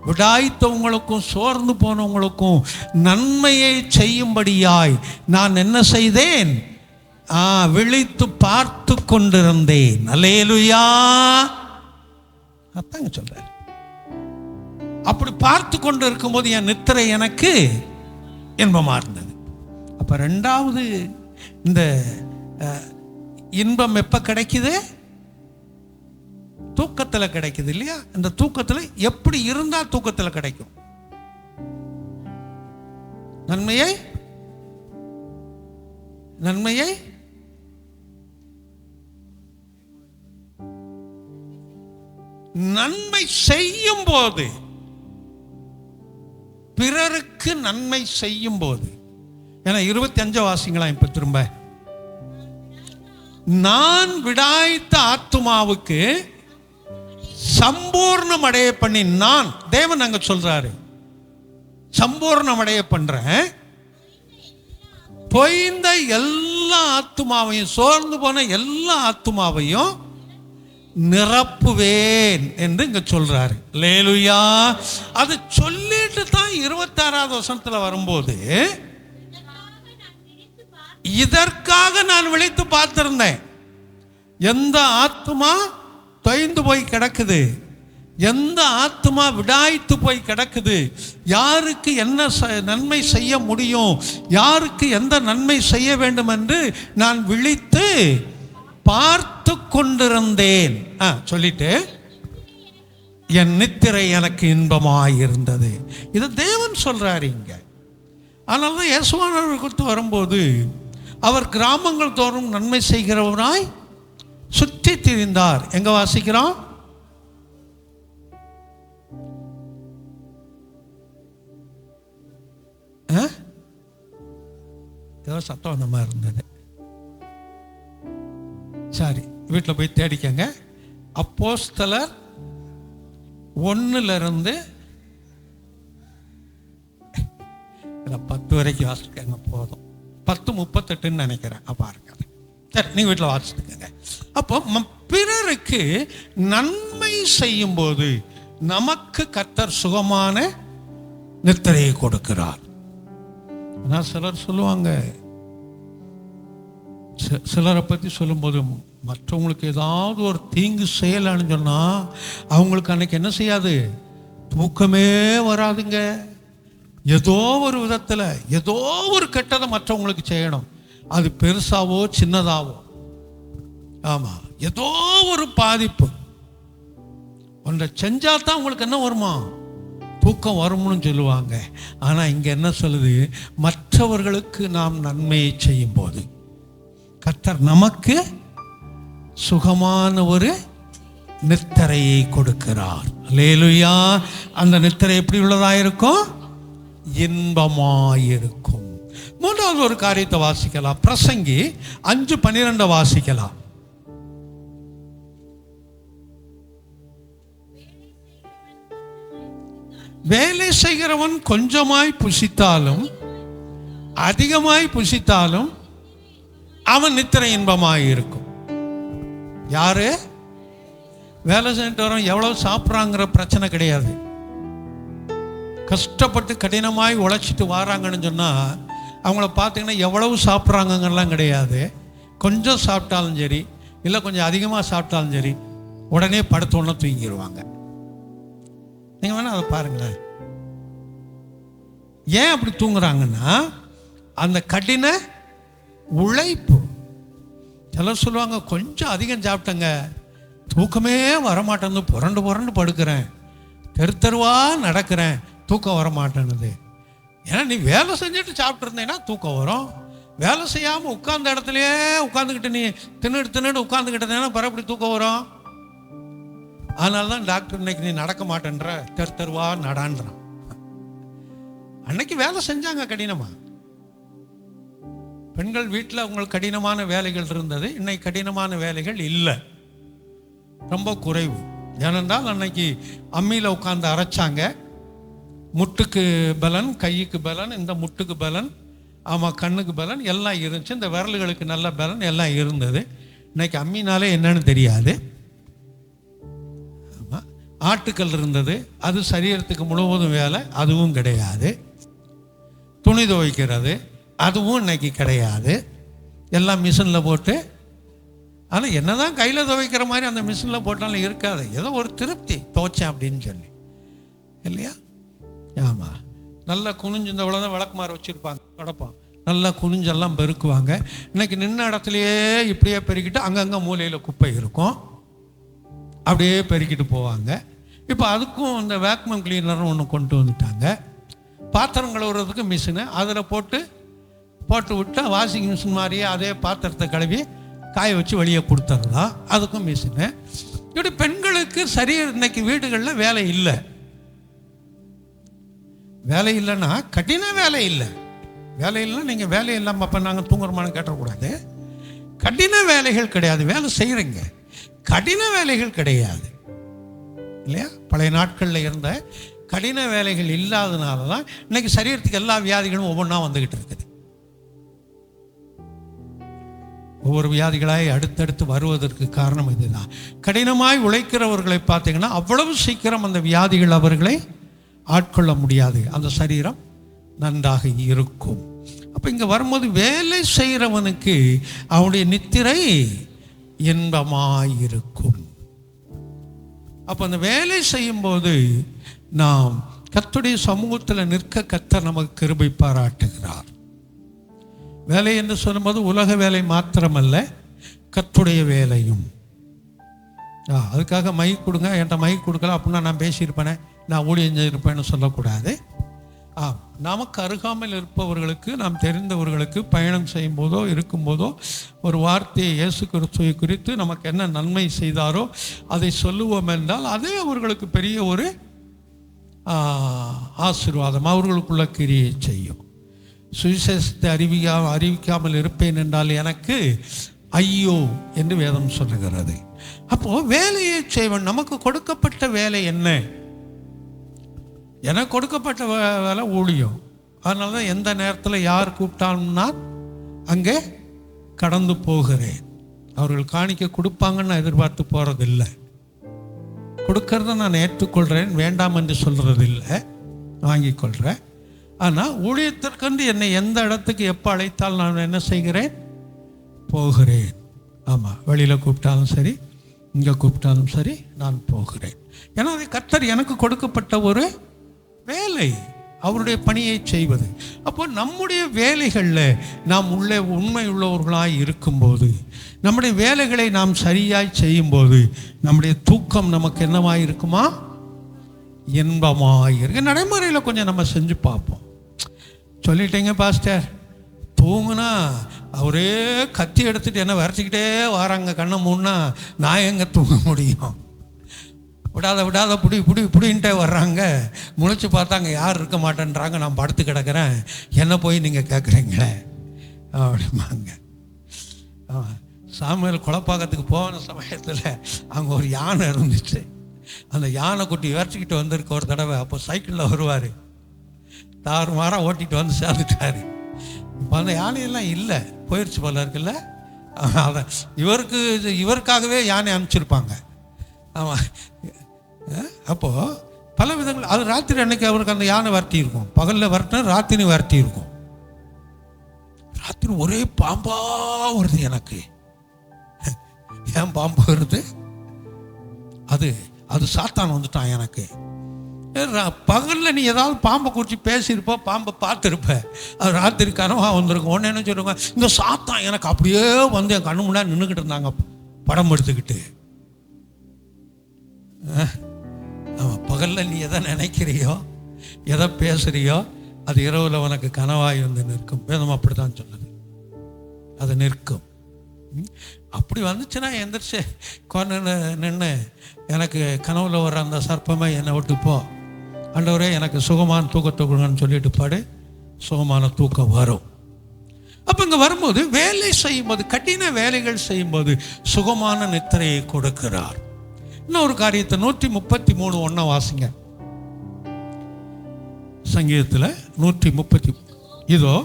விடாய்த்தவங்களுக்கும் சோர்ந்து போனவங்களுக்கும் நன்மையை செய்யும்படியாய் நான் என்ன செய்தேன்? விழித்து பார்த்து கொண்டிருந்தேன். அல்லேலூயா. அதாங்க சொல்றாரு. அப்படி பார்த்து கொண்டு இருக்கும்போது என் நித்திரை எனக்கு இன்பமா இருந்தது. அப்ப 2வது இந்த இன்பம் எப்ப கிடைக்குது? தூக்கத்தில் கிடைக்குது இல்லையா? இந்த தூக்கத்தில் எப்படி இருந்தா தூக்கத்தில் கிடைக்கும்? நன்மையை நன்மையை நன்மை செய்யும் போது, பிறருக்கு நன்மை செய்யும் போது. ஏன்னா 25 வாசிங்களா இப்ப திரும்ப. நான் விடாய்த்த ஆத்துமாவுக்கு சம்பூர்ணம் அடைய பண்ணி, நான் தேவன் அங்க சொல்றாரு, சம்பூர்ணம் அடைய பண்றேன். தொய்ந்த எல்லா ஆத்துமாவையும், சோர்ந்து போன எல்லா ஆத்துமாவையும் நிரப்புவேன் என்று இங்க சொல்றாரு. அல்லேலூயா. அது சொல்லிட்டு தான் 26வது வசனத்துல வரும்போது, இதற்காக நான் விழித்து பார்த்திருந்தேன். எந்த ஆத்துமா தொய்ந்து போய் கிடக்குது, எந்த ஆத்துமா விடாய்த்து போய் கிடக்குது, யாருக்கு என்ன நன்மை செய்ய முடியும், யாருக்கு எந்த நன்மை செய்ய வேண்டும் என்று நான் விழித்து பார்த்து கொண்டிருந்தேன். சொல்லிட்டு என் நித்திரை எனக்கு இன்பமாயிருந்தது. இதை தேவன் சொல்றாரு இங்க. அதனால தான் இயேசுவானவர் குறித்து வரும்போது அவர் கிராமங்கள் தோறும் நன்மை செய்கிறவராய் சுற்றி திரிந்தார். எங்க வாசிக்கிறோம்? ஏதோ சத்தம் அந்த மாதிரி இருந்தது. சரி, வீட்டில் போய் தேடிக்கங்க. அப்போஸ்தலர் 1 10 வரைக்கும் வாசிக்கங்க, போதும். 10:38 நினைக்கிறேன். பாருங்க, சரி, நீங்க வீட்டில் வாசிச்சுக்கங்க. அப்போ பிறருக்கு நன்மை செய்யும் போது நமக்கு கர்த்தர் சுகமான நித்திரையை கொடுக்கிறார். ஆனால் சிலர் சொல்லுவாங்க, சிலரை பற்றி சொல்லும்போது மற்றவங்களுக்கு ஏதாவது ஒரு தீங்கு செய்யலான்னு சொன்னால் அவங்களுக்கு அன்னைக்கு என்ன செய்யாது, தூக்கமே வராதுங்க. ஏதோ ஒரு விதத்தில் ஏதோ ஒரு கெட்டதை மற்றவங்களுக்கு செய்யணும், அது பெருசாவோ சின்னதாவோ. ஆமாம், ஏதோ ஒரு பாதிப்பு ஒன்றை செஞ்சால் தான் உங்களுக்கு என்ன வருமா, தூக்கம் வரும்னு சொல்லுவாங்க. ஆனால் இங்கே என்ன சொல்லுது, மற்றவர்களுக்கு நாம் நன்மையை செய்யும் போது கர்த்தர் நமக்கு சுகமான ஒரு நித்திரையை கொடுக்கிறார். அல்லேலூயா. அந்த நித்திரை எப்படி உள்ளதாயிருக்கும்? இன்பமாயிருக்கும். மூன்றாவது ஒரு காரியத்தை வாசிக்கலாம். பிரசங்கி 5:12 வாசிக்கலாம். வேலை செய்கிறவன் கொஞ்சமாய் புசித்தாலும் அதிகமாய் புசித்தாலும் அவன் நித்திரை இன்பமாயிருக்கும். யாரு வேலை செஞ்சுட்டு வரோம், எவ்வளவு சாப்பிட்றாங்கிற பிரச்சனை கிடையாது. கஷ்டப்பட்டு கடினமாய் உழைச்சிட்டு வராங்கன்னு சொன்னால் அவங்கள பார்த்தீங்கன்னா எவ்வளவு சாப்பிட்றாங்கலாம் கிடையாது. கொஞ்சம் சாப்பிட்டாலும் சரி, இல்லை கொஞ்சம் அதிகமாக சாப்பிட்டாலும் சரி, உடனே படுத்தோன்னு தூங்கிடுவாங்க. நீங்கள் வேணால் அதை பாருங்களேன். ஏன் அப்படி தூங்குறாங்கன்னா அந்த கடின உழைப்பு. சிலர் சொல்லுவாங்க, கொஞ்சம் அதிகம் சாப்பிட்டேங்க, தூக்கமே வரமாட்டேன்னு புரண்டு புரண்டு படுக்கிறேன், தெருவா நடக்கிறேன், தூக்கம் வரமாட்டேன்னுது. ஏன்னா நீ வேலை செஞ்சுட்டு சாப்பிட்டு இருந்தேன்னா தூக்கம் வரும். வேலை செய்யாமல் உட்கார்ந்த இடத்துலையே உட்காந்துக்கிட்டு நீ தின்னுட்டு உட்காந்துக்கிட்டேன்னா பிற எப்படி தூக்கம் வரும்? அதனால தான் டாக்டர் இன்னைக்கு நீ நடக்க மாட்டேன்ற, தெருவா நடான்றான். அன்னைக்கு வேலை செஞ்சாங்க கடினமா. பெண்கள் வீட்டில் அவங்களுக்கு கடினமான வேலைகள் இருந்தது, இன்னைக்கு கடினமான வேலைகள் இல்லை, ரொம்ப குறைவு. ஏனென்றால் அன்னைக்கு அம்மியில் உட்காந்து அரைச்சாங்க. முட்டுக்கு பலன், கைக்கு பலன், இந்த முட்டுக்கு பலன், ஆமாம் கண்ணுக்கு பலன் எல்லாம் இருந்துச்சு. இந்த விரல்களுக்கு நல்ல பலன் எல்லாம் இருந்தது. இன்னைக்கு அம்மினாலே என்னன்னு தெரியாது. ஆமாம், ஆட்டுக்கல் இருந்தது, அது சரீரத்துக்கு முழுவதும் வேலை, அதுவும் கிடையாது. துணி துவைக்கிறது அதுவும் இன்னைக்கு கிடையாது, எல்லாம் மிஷினில் போட்டு. ஆனால் என்ன தான் கையில் துவைக்கிற மாதிரி அந்த மிஷினில் போட்டாலும் இருக்காது. ஏதோ ஒரு திருப்தி, துவைச்சேன் அப்படின்னு சொல்லி, இல்லையா? ஆமாம், நல்லா குனிஞ்சு இந்த இவ்வளோ தான் விளக்குமாறு வச்சுருப்பாங்க, கிடப்பான், நல்லா குனிஞ்செல்லாம் பெருக்குவாங்க. இன்னைக்கு நின்ன இடத்துலையே இப்படியே பெருக்கிட்டு அங்கங்கே மூலையில் குப்பை இருக்கும், அப்படியே பெருக்கிட்டு போவாங்க. இப்போ அதுக்கும் இந்த வேக்யூம் கிளீனர்னு ஒன்று கொண்டு வந்துட்டாங்க. பாத்திரம் கழுவுறதுக்கு மிஷினு, அதில் போட்டு விட்டால் வாஷிங் மிஷின் மாதிரியே அதே பாத்திரத்தை கழுவி காய வச்சு வெளியே கொடுத்துடலாம், அதுக்கும் மிஷினு. இப்படி பெண்களுக்கு சரியா இன்னைக்கு வீடுகளில் வேலை இல்லை. வேலை இல்லைன்னா கடின வேலை இல்லை. வேலை இல்லைன்னா நீங்கள் வேலை இல்லாமல் அப்போ நாங்கள் தூங்குறோமான்னு கேட்டக்கூடாது. கடின வேலைகள் கிடையாது, வேலை செய்கிறீங்க, கடின வேலைகள் கிடையாது, இல்லையா? பழைய நாட்களில் இருந்த கடின வேலைகள் இல்லாதனால தான் இன்னைக்கு சரீரத்துக்கு எல்லா வியாதிகளும் ஒவ்வொன்றா வந்துக்கிட்டு இருக்குது. ஒவ்வொரு வியாதிகளாய் அடுத்தடுத்து வருவதற்கு காரணம் இதுதான். கடினமாய் உழைக்கிறவர்களை பார்த்தீங்கன்னா அவ்வளவு சீக்கிரம் அந்த வியாதிகள் அவர்களை ஆட்கொள்ள முடியாது, அந்த சரீரம் நன்றாக இருக்கும். அப்போ இங்கே வரும்போது வேலை செய்கிறவனுக்கு அவனுடைய நித்திரை இன்பமாயிருக்கும். அப்போ அந்த வேலை செய்யும்போது நாம் கர்த்தருடைய சமூகத்தில் நிற்க கர்த்தர் நமக்கு கிருபை பாராட்டுகிறார். வேலை என்று சொல்லும்போது உலக வேலை மாத்திரமல்ல, கர்த்தருடைய வேலையும். அதுக்காக மைக் கொடுங்க, என்கிட்ட மைக் கொடுக்கல அப்படின்னா நான் பேசியிருப்பேனே, நான் ஊழியம் செய்திருப்பேன்னு சொல்லக்கூடாது. நமக்கு அருகாமல் இருப்பவர்களுக்கு, நாம் தெரிந்தவர்களுக்கு பயணம் செய்யும் போதோ இருக்கும்போதோ ஒரு வார்த்தையை இயேசு கிறிஸ்துவை குறித்து நமக்கு என்ன நன்மை செய்தாரோ அதை சொல்லுவோம் என்றால் அதே அவர்களுக்கு பெரிய ஒரு ஆசீர்வாதம், அவர்களுக்குள்ள கிரியை செய்யும். சுவிசேஷத்தை அறிவிக்காமல் இருப்பேன் என்றால் எனக்கு ஐயோ என்று வேதம் சொல்லுகிறது. அப்போ வேலையை செய்வன். நமக்கு கொடுக்கப்பட்ட வேலை என்ன? எனக்கு கொடுக்கப்பட்ட வேலை ஊழியம். அதனால தான் எந்த நேரத்தில் யார் கூப்பிட்டாலும் நான் அங்கே கடந்து போகிறேன். அவர்கள் காணிக்க கொடுப்பாங்கன்னு எதிர்பார்த்து போகிறதில்லை. கொடுக்கறத நான் ஏற்றுக்கொள்கிறேன், வேண்டாம் என்று சொல்கிறதில்லை, வாங்கிக்கொள்கிறேன். ஆனால் ஊழியத்திற்கென்று என்னை எந்த இடத்துக்கு எப்போ அழைத்தால் நான் என்ன செய்கிறேன்? போகிறேன். ஆமாம், வெளியில் கூப்பிட்டாலும் சரி, இங்கே கூப்பிட்டாலும் சரி, நான் போகிறேன். ஏன்னா அது கர்த்தர் எனக்கு கொடுக்கப்பட்ட ஒரு வேலை, அவருடைய பணியை செய்வது. அப்போ நம்முடைய வேலைகளில் நாம் உள்ளே உண்மை உள்ளவர்களாய் இருக்கும்போது, நம்முடைய வேலைகளை நாம் சரியாய் செய்யும்போது நம்முடைய தூக்கம் நமக்கு என்னவாய் இருக்குமா? இன்பமாய் இருக்கு. நடைமுறையில் கொஞ்சம் நம்ம செஞ்சு பார்ப்போம். சொல்லிட்டீங்க பாஸ்டர், தூங்குனா அவரே கத்தி எடுத்துட்டு என்ன வரைச்சிக்கிட்டே வராங்க, கண்ணை மூணுனா நான் எங்கே தூங்க முடியும்? விடாத புடின்ட்டே வர்றாங்க. முழிச்சு பார்த்தாங்க, யார் இருக்க மாட்டேன்றாங்க, நான் படுத்து கிடக்கிறேன், என்ன போய் நீங்கள் கேட்குறீங்களே அப்படிம்பாங்க. சாமியால் குழப்பாக்கத்துக்கு போன சமயத்தில் அங்கே ஒரு யானை இருந்துச்சு. அந்த யானை குட்டி வரைச்சிக்கிட்டு வந்திருக்க ஒரு தடவை. அப்போ சைக்கிளில் வருவார், தாறுமாறாக ஓட்டிகிட்டு வந்து சேர்ந்துட்டார். இப்போ அந்த யானையெல்லாம் இல்லை, போயிடுச்சு போல இருக்குல்ல. அதை இவருக்காகவே யானை அனுப்பிச்சிருப்பாங்க. ஆமாம். அப்போது பல விதங்கள். அது ராத்திரி அன்னைக்கு அவருக்கு அந்த யானை வரட்டி இருக்கும். பகலில் வரட்டும், ராத்திரி வரட்டி இருக்கும். ராத்திரி ஒரே பாம்பா வருது எனக்கு. ஏன் பாம்பு வருது? அது சாத்தான் வந்துட்டான் எனக்கு. பகலில் நீ ஏதாவது பாம்பை குறித்து பேசியிருப்ப, பாம்பை பார்த்துருப்ப, அது ராத்திரி கனவாக வந்திருக்கும். ஒன்று என்ன சொல்லுவாங்க, இந்த சாத்தான் எனக்கு அப்படியே வந்து என் கண்ணு முன்னாடி நின்றுக்கிட்டு இருந்தாங்க படம் எடுத்துக்கிட்டு. ஆமாம், பகலில் நீ எதை நினைக்கிறியோ, எதை பேசுகிறியோ, அது இரவில் உனக்கு கனவாய் வந்து நிற்கும். வேதம் அப்படி தான் சொன்னது, அது நிற்கும். அப்படி வந்துச்சுன்னா எந்திரிச்சு கொண்டு நின்று, எனக்கு கனவுல வர்ற அந்த சர்ப்பமே என்னை விட்டு போ ஆண்டவரே, எனக்கு சுகமான தூக்கத்தை கொடுங்கன்னு சொல்லிட்டு பாடு, சுகமான தூக்கம் வரும். அப்போ இங்கே வரும்போது வேலை செய்யும்போது, கடின வேலைகள் செய்யும்போது சுகமான நித்திரையை கொடுக்கிறார். இன்னொரு காரியத்தை 133:1 வாசிங்க. சங்கீதத்தில் 130. இதோ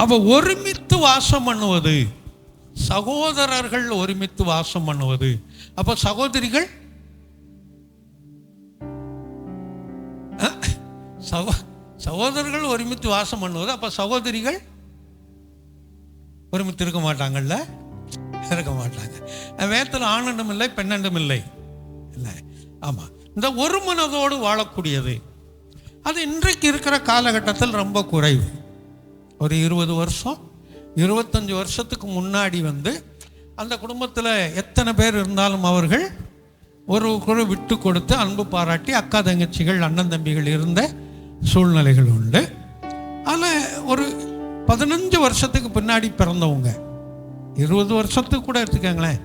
அவ ஒருமித்து வாசம் பண்ணுவது, சகோதரர்கள் ஒருமித்து வாசம் பண்ணுவது. அப்ப சகோதரிகள் சகோதரர்கள் ஒருமித்து வாசம் பண்ணுவது. அப்ப சகோதரிகள் ஒருமித்து இருக்க மாட்டாங்கல்ல, இருக்க மாட்டாங்க. வேதத்தில் ஆணண்டும் இல்லை, பெண்ணண்டும் இல்லை. இல்லை, ஆமாம். இந்த ஒரு மனதோடு வாழக்கூடியது அது இன்றைக்கு இருக்கிற காலகட்டத்தில் ரொம்ப குறைவு. ஒரு 20 வருஷம் 25 வருஷத்துக்கு முன்னாடி அந்த குடும்பத்தில் எத்தனை பேர் இருந்தாலும் அவர்கள் ஒரு விட்டு கொடுத்து அன்பு பாராட்டி அக்கா தங்கச்சிகள் அண்ணன் தம்பிகள் இருந்த சூழ்நிலைகள் உண்டு. அதில் ஒரு 15 வருஷத்துக்கு பின்னாடி பிறந்தவங்க, 20 வருஷத்துக்கு கூட எடுத்துக்கங்களேன்,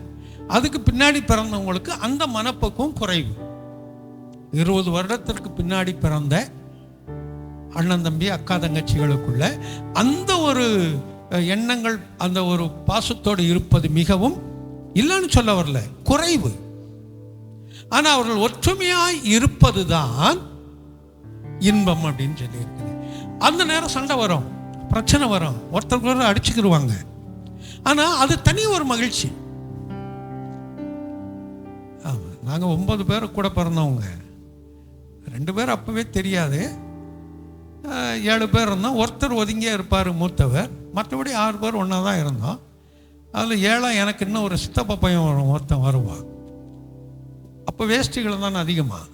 அதுக்கு பின்னாடி பிறந்தவங்களுக்கு அந்த மனப்பக்குவம் குறைவு. 20 வருடத்திற்கு பின்னாடி பிறந்த அண்ணன் தம்பி அக்கா தங்கச்சிகளுக்குள்ள அந்த ஒரு எண்ணங்கள், அந்த ஒரு பாசத்தோடு இருப்பது மிகவும், இல்லைன்னு சொல்ல வரல, குறைவு. ஆனால் அவர்கள் ஒற்றுமையாய் இருப்பது தான் இன்பம் அப்படின்னு சொல்லியிருக்கு. அந்த நேரம் சண்டை வரும், பிரச்சனை வரும், ஒருத்தருக்கு அடிச்சுக்கிடுவாங்க. ஆனால் அது தனி ஒரு மகிழ்ச்சி. ஆமாம், நாங்கள் 9 பேர் கூட பிறந்தவங்க. 2 பேர் அப்பவே தெரியாது, 7 பேர் இருந்தோம். ஒருத்தர் ஒதுங்கியே இருப்பார், மூத்தவர். மற்றபடி 6 பேர் ஒன்றா தான் இருந்தோம். அதில் 7 எனக்கு இன்னும் ஒரு சித்தப்பா பையன் ஒருத்தன் வருவான். அப்போ வேஷ்டிகள் தானே அதிகமாக.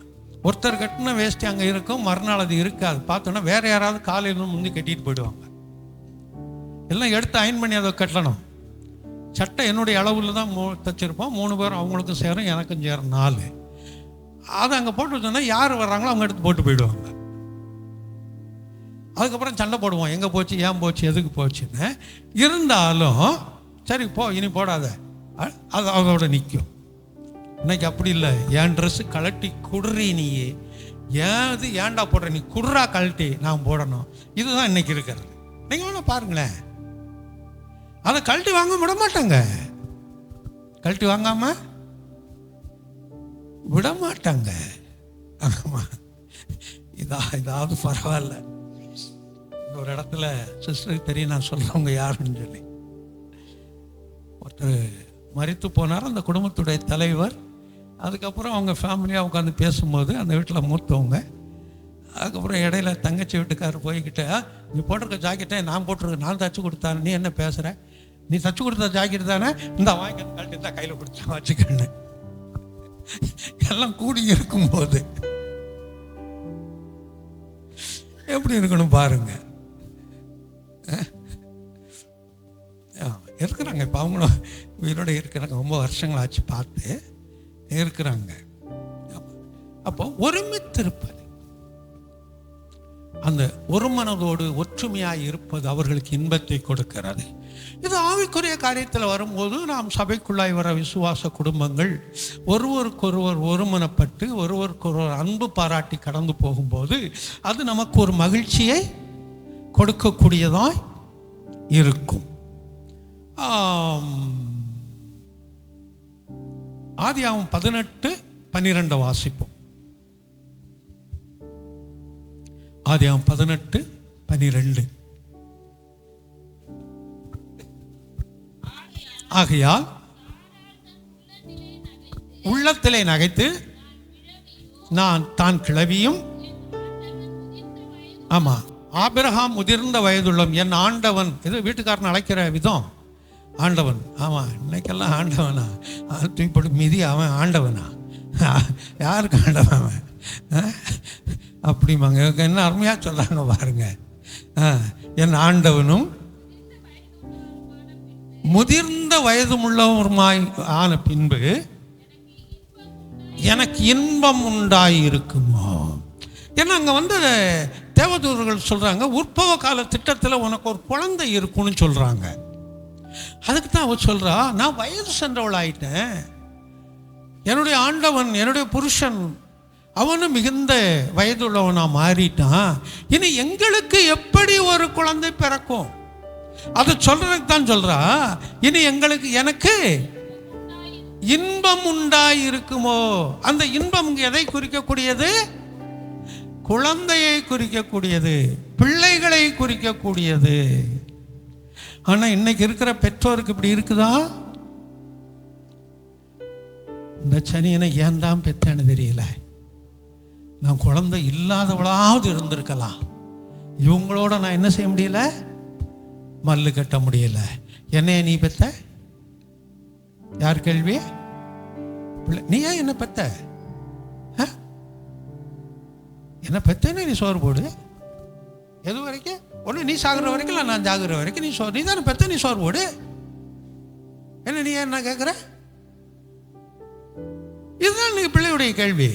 ஒருத்தர் கட்டின வேஷ்டி அங்கே இருக்கும், மறுநாள் அது இருக்காது. பார்த்தோன்னா வேறு யாராவது காலையில் முந்தி கட்டிட்டு போயிடுவாங்க. எல்லாம் எடுத்து அயன் பண்ணி அதை கட்டணும். சட்டை என்னுடைய அளவில் தான் தைச்சிருப்போம். 3 பேர் அவங்களுக்கும் சேரும், எனக்கும் சேரும் 4. அதை அங்கே போட்டு வச்சோன்னா யார் வர்றாங்களோ அவங்க எடுத்து போட்டு போயிடுவாங்க. அதுக்கப்புறம் சண்டை போடுவோம், எங்கே போச்சு, ஏன் போச்சு, எதுக்கு போச்சுன்னு. இருந்தாலும் சரி போ, இனி போடாத, அது அதோட நிற்கும். இன்னைக்கு அப்படி இல்லை. என் ட்ரெஸ்ஸு கழட்டி குடுறி, நீ ஏன் இது ஏன்டா போடுற, நீ குடுறா கழட்டி நான் போடணும். இதுதான் இன்னைக்கு இருக்கிறது. நீங்கள் வேணா பாருங்களேன், அதை கழட்டி வாங்க விட மாட்டாங்க. கழட்டி வாங்காம விட மாட்டாங்க. இதாவது பரவாயில்ல. ஒரு இடத்துல சிஸ்டருக்கு தெரியும் நான் சொல்றவங்க யாருன்னு சொல்லி. ஒருத்தர் மரித்து போனார், அந்த குடும்பத்துடைய தலைவர். அதுக்கப்புறம் அவங்க ஃபேமிலியாக உட்காந்து பேசும்போது அந்த வீட்டில் மூத்தவங்க. அதுக்கப்புறம் இடையில தங்கச்சி வீட்டுக்காரர் போய்கிட்ட, நீ போட்டிருக்க ஜாக்கெட்டை நான் போட்டிருக்கேன், நான் தச்சு கொடுத்தானே, நீ என்ன பேசுகிற, நீ தச்சு கொடுத்த ஜாக்கெட் தானே, இந்த வாங்கி கழட்டி தான் கையில் கொடுத்தா வச்சுக்கண்ணு. எல்லாம் கூடி இருக்கும்போது எப்படி இருக்கணும் பாருங்க. இருக்கிறாங்க இப்போ, அவங்களும் உயிரோடு இருக்கிறாங்க. ரொம்ப வருஷங்கள் ஆச்சு பார்த்து இருக்கிறாங்க. அப்போ ஒருமித்திருப்பது, அந்த ஒரு மனதோடு ஒற்றுமையாக இருப்பது அவர்களுக்கு இன்பத்தை கொடுக்கிறது. இது ஆவிக்குரிய காரியத்தில் வரும்போது நாம் சபைக்குள்ளாய் வர விசுவாச குடும்பங்கள் ஒருவருக்கொருவர் ஒருமனப்பட்டு ஒருவருக்கொருவர் அன்பு பாராட்டி கடந்து போகும்போது அது நமக்கு ஒரு மகிழ்ச்சியை கொடுக்கக்கூடியதாய் இருக்கும். ஆதியாகமம் 18:12 வாசிப்போம். ஆதியாகமம் 18:12. ஆகையால் உள்ளத்திலே நகைத்து நான் தான் கிளவியும், ஆமா, ஆபிரகாம் முதிர்ந்த வயதுள்ளம் என் ஆண்டவன். இது வீட்டுக்காரன் அழைக்கிற விதம். ஆண்டவன், ஆமாம், இன்னைக்கெல்லாம் ஆண்டவனா தூக்கிப்பட்டு மீதி அவன் ஆண்டவனா? யாருக்கு ஆண்டவன் அவன்? அப்படிமாங்க. என்ன அருமையாக சொல்கிறாங்க பாருங்க. என் ஆண்டவனும் முதிர்ந்த வயதுமுள்ளவருமாய் ஆன பின்பு எனக்கு இன்பம் உண்டாயிருக்குமோ. ஏன்னா அங்கே வந்து தேவதூதர்கள் சொல்கிறாங்க, உற்பவ கால திட்டத்தில் உனக்கு ஒரு குழந்தை இருக்குன்னு சொல்கிறாங்க. அதுக்கு தான் அவ சொல்கிறா, நான் வயது சென்றவள் ஆயிட்டேன், என்னுடைய ஆண்டவன் என்னுடைய புருஷன் அவனும் மிகுந்த வயதுள்ளவனா மாறிட்டான், இனி எங்களுக்கு எப்படி ஒரு குழந்தை பிறக்கும்? அதை சொல்றதுக்கு தான் சொல்றா, இனி எனக்கு இன்பம் உண்டாயிருக்குமோ. அந்த இன்பம் எதை குறிக்கக்கூடியது? குழந்தையை குறிக்கக்கூடியது, பிள்ளைகளை குறிக்கக்கூடியது. ஆனா இன்னைக்கு இருக்கிற பெற்றோருக்கு இப்படி இருக்குதா? இந்த சனியனை ஏன் தான் பெத்தேன்னு தெரியல. நான் குழந்தை இல்லாதவளாவது இருந்திருக்கலாம், இவங்களோட நான் என்ன செய்ய முடியல, மல்லு கட்ட முடியல. என்னைய நீ பெத்த? யார் கேள்வி? நீ ஏன் என்ன பெத்த? என்ன பெத்தேன்னு நீ சோறு போடு. எது வரைக்கும்? ஒன்று நீ சாகுற வரைக்கும், இல்லை நான் ஜாகுற வரைக்கும் நீ சோறு, நீ தானே பெத்த, நீ சோறு போடு. என்ன நீ என்ன கேட்குற? இதுதான் நீங்க பிள்ளையுடைய கேள்வி.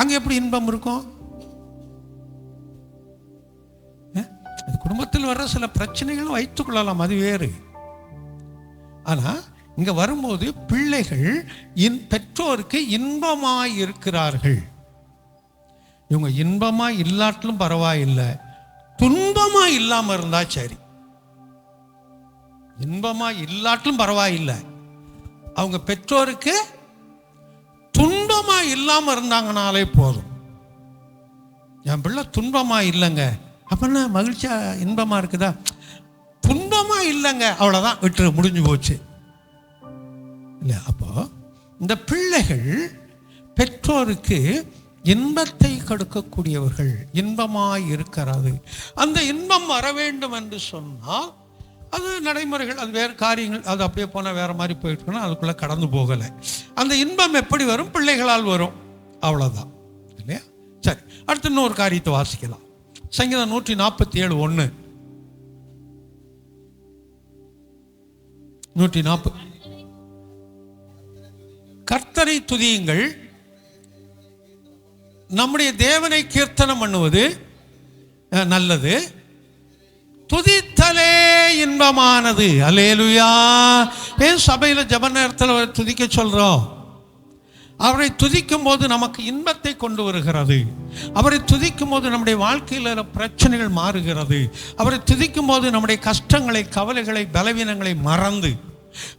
அங்க எப்படி இன்பம் இருக்கும்? குடும்பத்தில் வர்ற சில பிரச்சனைகளும் வைத்துக் கொள்ளலாம், அது வேறு. ஆனா இங்க வரும்போது பிள்ளைகள் பெற்றோருக்கு இன்பமாய் இருக்கிறார்கள். இவங்க இன்பமா இல்லாட்டிலும் பரவாயில்லை, துன்பமா இல்லாம இருந்தா சரி. இன்பமா இல்லாட்டிலும் பரவாயில்லை, அவங்க பெற்றோருக்கு துன்பமா இல்லாம இருந்தாங்கனாலே போதும். என் பிள்ளை துன்பமா இல்லைங்க அப்படின்னா மகிழ்ச்சியா இன்பமா இருக்குதா? துன்பமா இல்லைங்க, அவ்வளவுதான், விட்டு முடிஞ்சு போச்சு இல்ல. அப்போ இந்த பிள்ளைகள் பெற்றோருக்கு இன்பத்தை கொடுக்கக்கூடியவர்கள். இன்பமாய் இருக்கிறது. அந்த இன்பம் வர வேண்டும் என்று சொன்னால் அது நடைமுறைகள், அது வேறு காரியங்கள், அது அப்படியே போனால் வேறு மாதிரி போயிட்டுனா அதுக்குள்ளே கடந்து போகலை. அந்த இன்பம் எப்படி வரும்? பிள்ளைகளால் வரும், அவ்வளோதான் இல்லையா? சரி, அடுத்து இன்னொரு காரியத்தை வாசிக்கலாம். சங்கீதம் 147:1. 140. கர்த்தரை துதியுங்கள், நம்முடைய தேவனை கீர்த்தனம் பண்ணுவது நல்லது, துதித்தலே இன்பமானது. அல்லேலூயா. ஏன் சபையில் ஜெப நேரத்தில் துதிக்க சொல்கிறோம்? அவரை துதிக்கும் போது நமக்கு இன்பத்தை கொண்டு வருகிறது. அவரை துதிக்கும் போது நம்முடைய வாழ்க்கையில் பிரச்சனைகள் மாறுகிறது. அவரை துதிக்கும் போது நம்முடைய கஷ்டங்களை, கவலைகளை, பலவீனங்களை மறந்து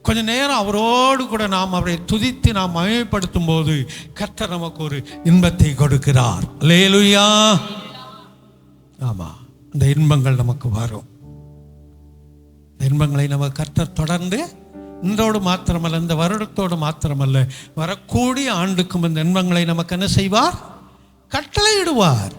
கொஞ்ச நேரம் அவரோடு கூட நாம் அவரை துதித்து நாம் மகிமைப்படுத்தும் போது கர்த்தர் நமக்கு ஒரு இன்பத்தை கொடுக்கிறார். அல்லேலூயா. ஆமாம், இந்த இன்பங்கள் நமக்கு வரும். இன்பங்களை நம்ம கர்த்தர் தொடர்ந்து இன்றோடு மாத்திரமல்ல, இந்த வருடத்தோடு மாத்திரமல்ல, வரக்கூடிய ஆண்டுக்கும் இந்த இன்பங்களை நமக்கு என்ன செய்வார்? கட்டளையிடுவார்.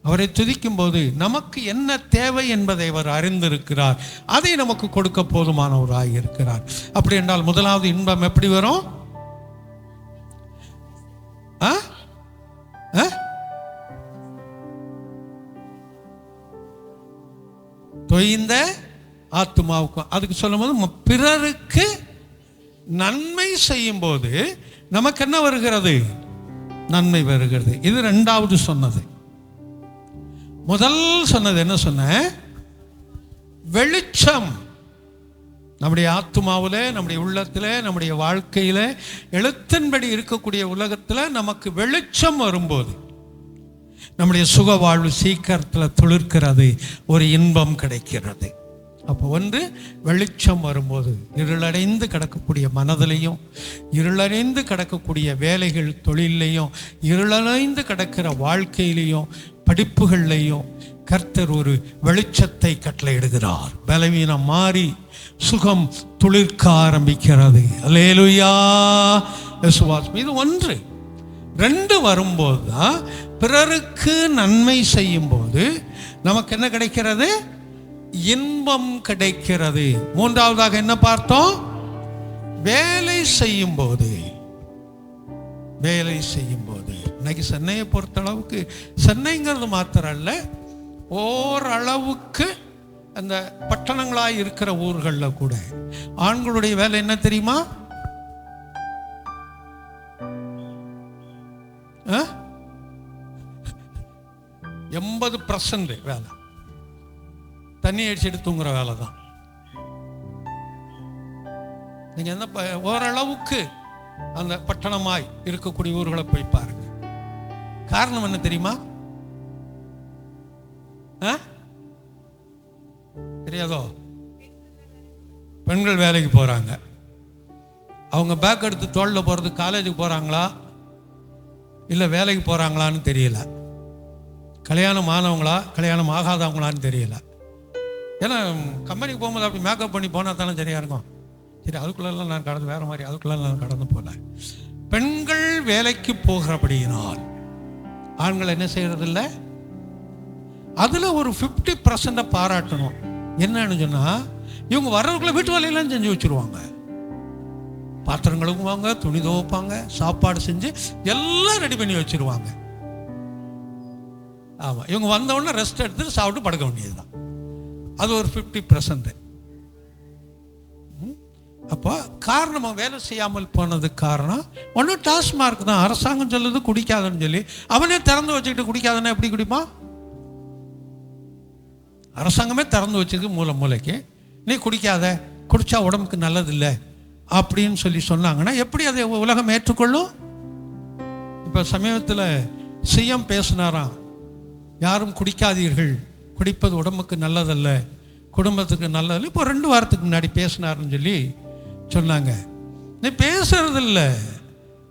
அவரை துதிக்கும் போது நமக்கு என்ன தேவை என்பதை அவர் அறிந்திருக்கிறார். அதை நமக்கு கொடுக்க போதுமானவராக இருக்கிறார். அப்படி என்றால் முதலாவது இன்பம் எப்படி வரும்? தொய்ந்த ஆத்துமாவுக்கும். அதுக்கு சொல்லும் போது பிறருக்கு நன்மை செய்யும் போது நமக்கு என்ன வருகிறது? நன்மை வருகிறது. இது ரெண்டாவது சொன்னது. முதல் சொன்னது என்ன சொன்ன? வெளிச்சம். நம்முடைய ஆத்துமாவில், நம்முடைய உள்ளத்தில், நம்முடைய வாழ்க்கையில், எழுத்தின்படி இருக்கக்கூடிய உலகத்தில் நமக்கு வெளிச்சம் வரும்போது நம்முடைய சுக வாழ்வு சீக்கிரத்தில் துளிர்க்கிறது, ஒரு இன்பம் கிடைக்கிறது. அப்போ ஒன்று, வெளிச்சம் வரும்போது இருளடைந்து கிடக்கக்கூடிய மனதிலையும், இருளடைந்து கிடக்கக்கூடிய வேலைகள் தொழிலையும், இருளடைந்து கிடக்கிற வாழ்க்கையிலையும், படிப்புகள்லையும் கர்த்தர் ஒரு வெளிச்சத்தை கட்டளையிடுகிறார். பலவீனம் மாறி சுகம் துளிர்க்க ஆரம்பிக்கிறது. அல்லேலூயா. இது ஒன்று. ரெண்டு வரும்போது தான் பிறருக்கு நன்மை செய்யும் போது நமக்கு என்ன கிடைக்கிறது? இன்பம் கிடைக்கிறது. மூன்றாவதாக என்ன பார்த்தோம்? வேலை செய்யும் போது. வேலை செய்யும் போது இன்னைக்கு சென்னையை பொறுத்தளவுக்கு, சென்னைங்கிறது மாத்திரம் அல்ல, ஓரளவுக்கு அந்த பட்டணங்களாக இருக்கிற ஊர்களில் கூட ஆண்களுடைய வேலை என்ன தெரியுமா? 80% வேலை தண்ணி அடிச்சுட்டு தூங்குற வேலை தான். நீங்க என்ன ஓரளவுக்கு அந்த பட்டணமாய் இருக்கக்கூடிய ஊர்களை போய் பாருங்க. காரணம் என்ன தெரியுமா? தெரியாதோ? பெண்கள் வேலைக்கு போறாங்க. அவங்க பேக் எடுத்து தோளில் போறது காலேஜுக்கு போறாங்களா இல்லை வேலைக்கு போறாங்களான்னு தெரியல. கல்யாணம் ஆனவங்களா கல்யாணம் ஆகாதவங்களான்னு தெரியல. ஏன்னா கம்பெனிக்கு போகும்போது அப்படி மேக்கப் பண்ணி போனால் தானே சரியா இருக்கும். சரி, அதுக்குள்ளெல்லாம் நான் கடந்து வேற மாதிரி அதுக்குள்ளெல்லாம் நான் கடந்து போகல. பெண்கள் வேலைக்கு போகிறபடியினால் ஆண்கள் என்ன செய்யறதில்ல. அதுல ஒரு 50% பாராட்டணும். என்னன்னு சொன்னா, இவங்க வர்றதுக்குள்ள வீட்டு வேலையெல்லாம் செஞ்சு வச்சிருவாங்க. பாத்திரம் கழுவுவாங்க, துணி துவைப்பாங்க, சாப்பாடு செஞ்சு எல்லாம் ரெடி பண்ணி வச்சிருவாங்க. ஆமா, இவங்க வந்தவுடனே ரெஸ்ட் எடுத்துட்டு சாப்பிட்டு படுக்க வேண்டியதுதான். அது ஒரு 50%. அப்போ காரணம் வேலை செய்யாமல் போனதுக்கு காரணம் ஒன்றும் டாஸ்மார்க் தான். அரசாங்கம் சொல்லுது குடிக்காதன்னு சொல்லி அவனே திறந்து வச்சுக்கிட்டு குடிக்காதன்னா எப்படி குடிப்பான்? அரசாங்கமே திறந்து வச்சுக்கு மூளைக்கு நீ குடிக்காத, குடிச்சா உடம்புக்கு நல்லதில்லை அப்படின்னு சொல்லி சொன்னாங்கன்னா எப்படி அதை உலகம் ஏற்றுக்கொள்ளும்? இப்போ சமீபத்தில் சிஎம் பேசினாராம், யாரும் குடிக்காதீர்கள், குடிப்பது உடம்புக்கு நல்லதல்ல, குடும்பத்துக்கு நல்லதில்லை. இப்போ 2 வாரத்துக்கு முன்னாடி பேசினாருன்னு சொல்லி சொன்னாங்க. நீ பேசுறது இல்லை,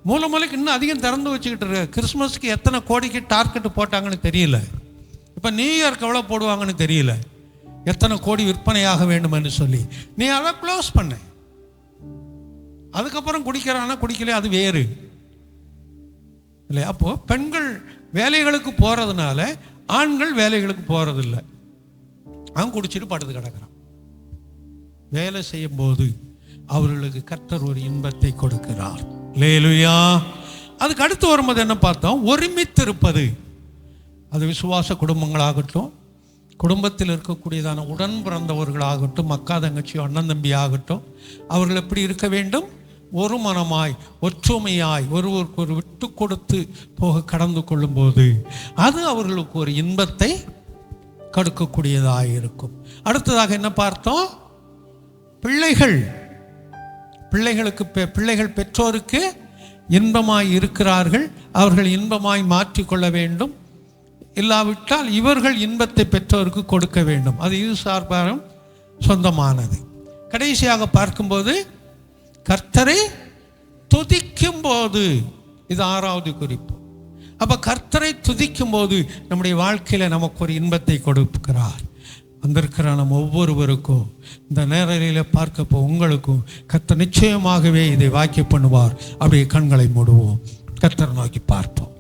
மூளைக்கு இன்னும் அதிகம் திறந்து வச்சுக்கிட்டு இருக்க. கிறிஸ்மஸ்க்கு எத்தனை கோடிக்கு டார்கெட் போட்டாங்கன்னு தெரியல. இப்போ நியூ இயர்க்கு எவ்வளோ போடுவாங்கன்னு தெரியல. எத்தனை கோடி விற்பனையாக வேண்டும்னு சொல்லி நீ அதை க்ளோஸ் பண்ண. அதுக்கப்புறம் குடிக்கிறான்னா குடிக்கல, அது வேறு. இல்லையா? அப்போது பெண்கள் வேலைகளுக்கு போகிறதுனால ஆண்கள் வேலைகளுக்கு போகிறதில்லை. அவன் குடிச்சிட்டு படுத்து கிடக்கிறான். வேலை செய்யும் போது அவர்களுக்கு கர்த்தர் ஒரு இன்பத்தை கொடுக்கிறார். அல்லேலூயா. அதுக்கு அடுத்து வரும்போது என்ன பார்த்தோம்? ஒருமித்திருப்பது. அது விசுவாச குடும்பங்களாகட்டும், குடும்பத்தில் இருக்கக்கூடியதான உடன் பிறந்தவர்களாகட்டும், அக்கா தங்கச்சி அண்ணன் தம்பி ஆகட்டும், அவர்கள் எப்படி இருக்க வேண்டும்? ஒரு மனமாய் ஒற்றுமையாய் ஒருவருக்கு ஒரு விட்டு கொடுத்து போக கடந்து கொள்ளும்போது அது அவர்களுக்கு ஒரு இன்பத்தை கொடுக்கக்கூடியதாக இருக்கும். அடுத்ததாக என்ன பார்த்தோம்? பிள்ளைகள் பெற்றோருக்கு இன்பமாய் இருக்கிறார்கள், அவர்கள் இன்பமாய் மாற்றிக்கொள்ள வேண்டும். இல்லாவிட்டால் இவர்கள் இன்பத்தை பெற்றோருக்கு கொடுக்க வேண்டும். அது இது சார்பாரம் சொந்தமானது. கடைசியாக பார்க்கும்போது கர்த்தரை துதிக்கும் போது, இது 6வது குறிப்பு. அப்போ கர்த்தரை துதிக்கும் போது நம்முடைய வாழ்க்கையில் நமக்கு ஒரு இன்பத்தை கொடுக்கிறார். வந்திருக்கிற நம்ம ஒவ்வொருவருக்கும் இந்த நேரலையில் பார்க்கப்போ உங்களுக்கும் கர்த்தர் நிச்சயமாகவே இதை வாக்கிய பண்ணுவார். அப்படியே கண்களை மூடுவோம், கர்த்தரை நோக்கி பார்ப்போம்.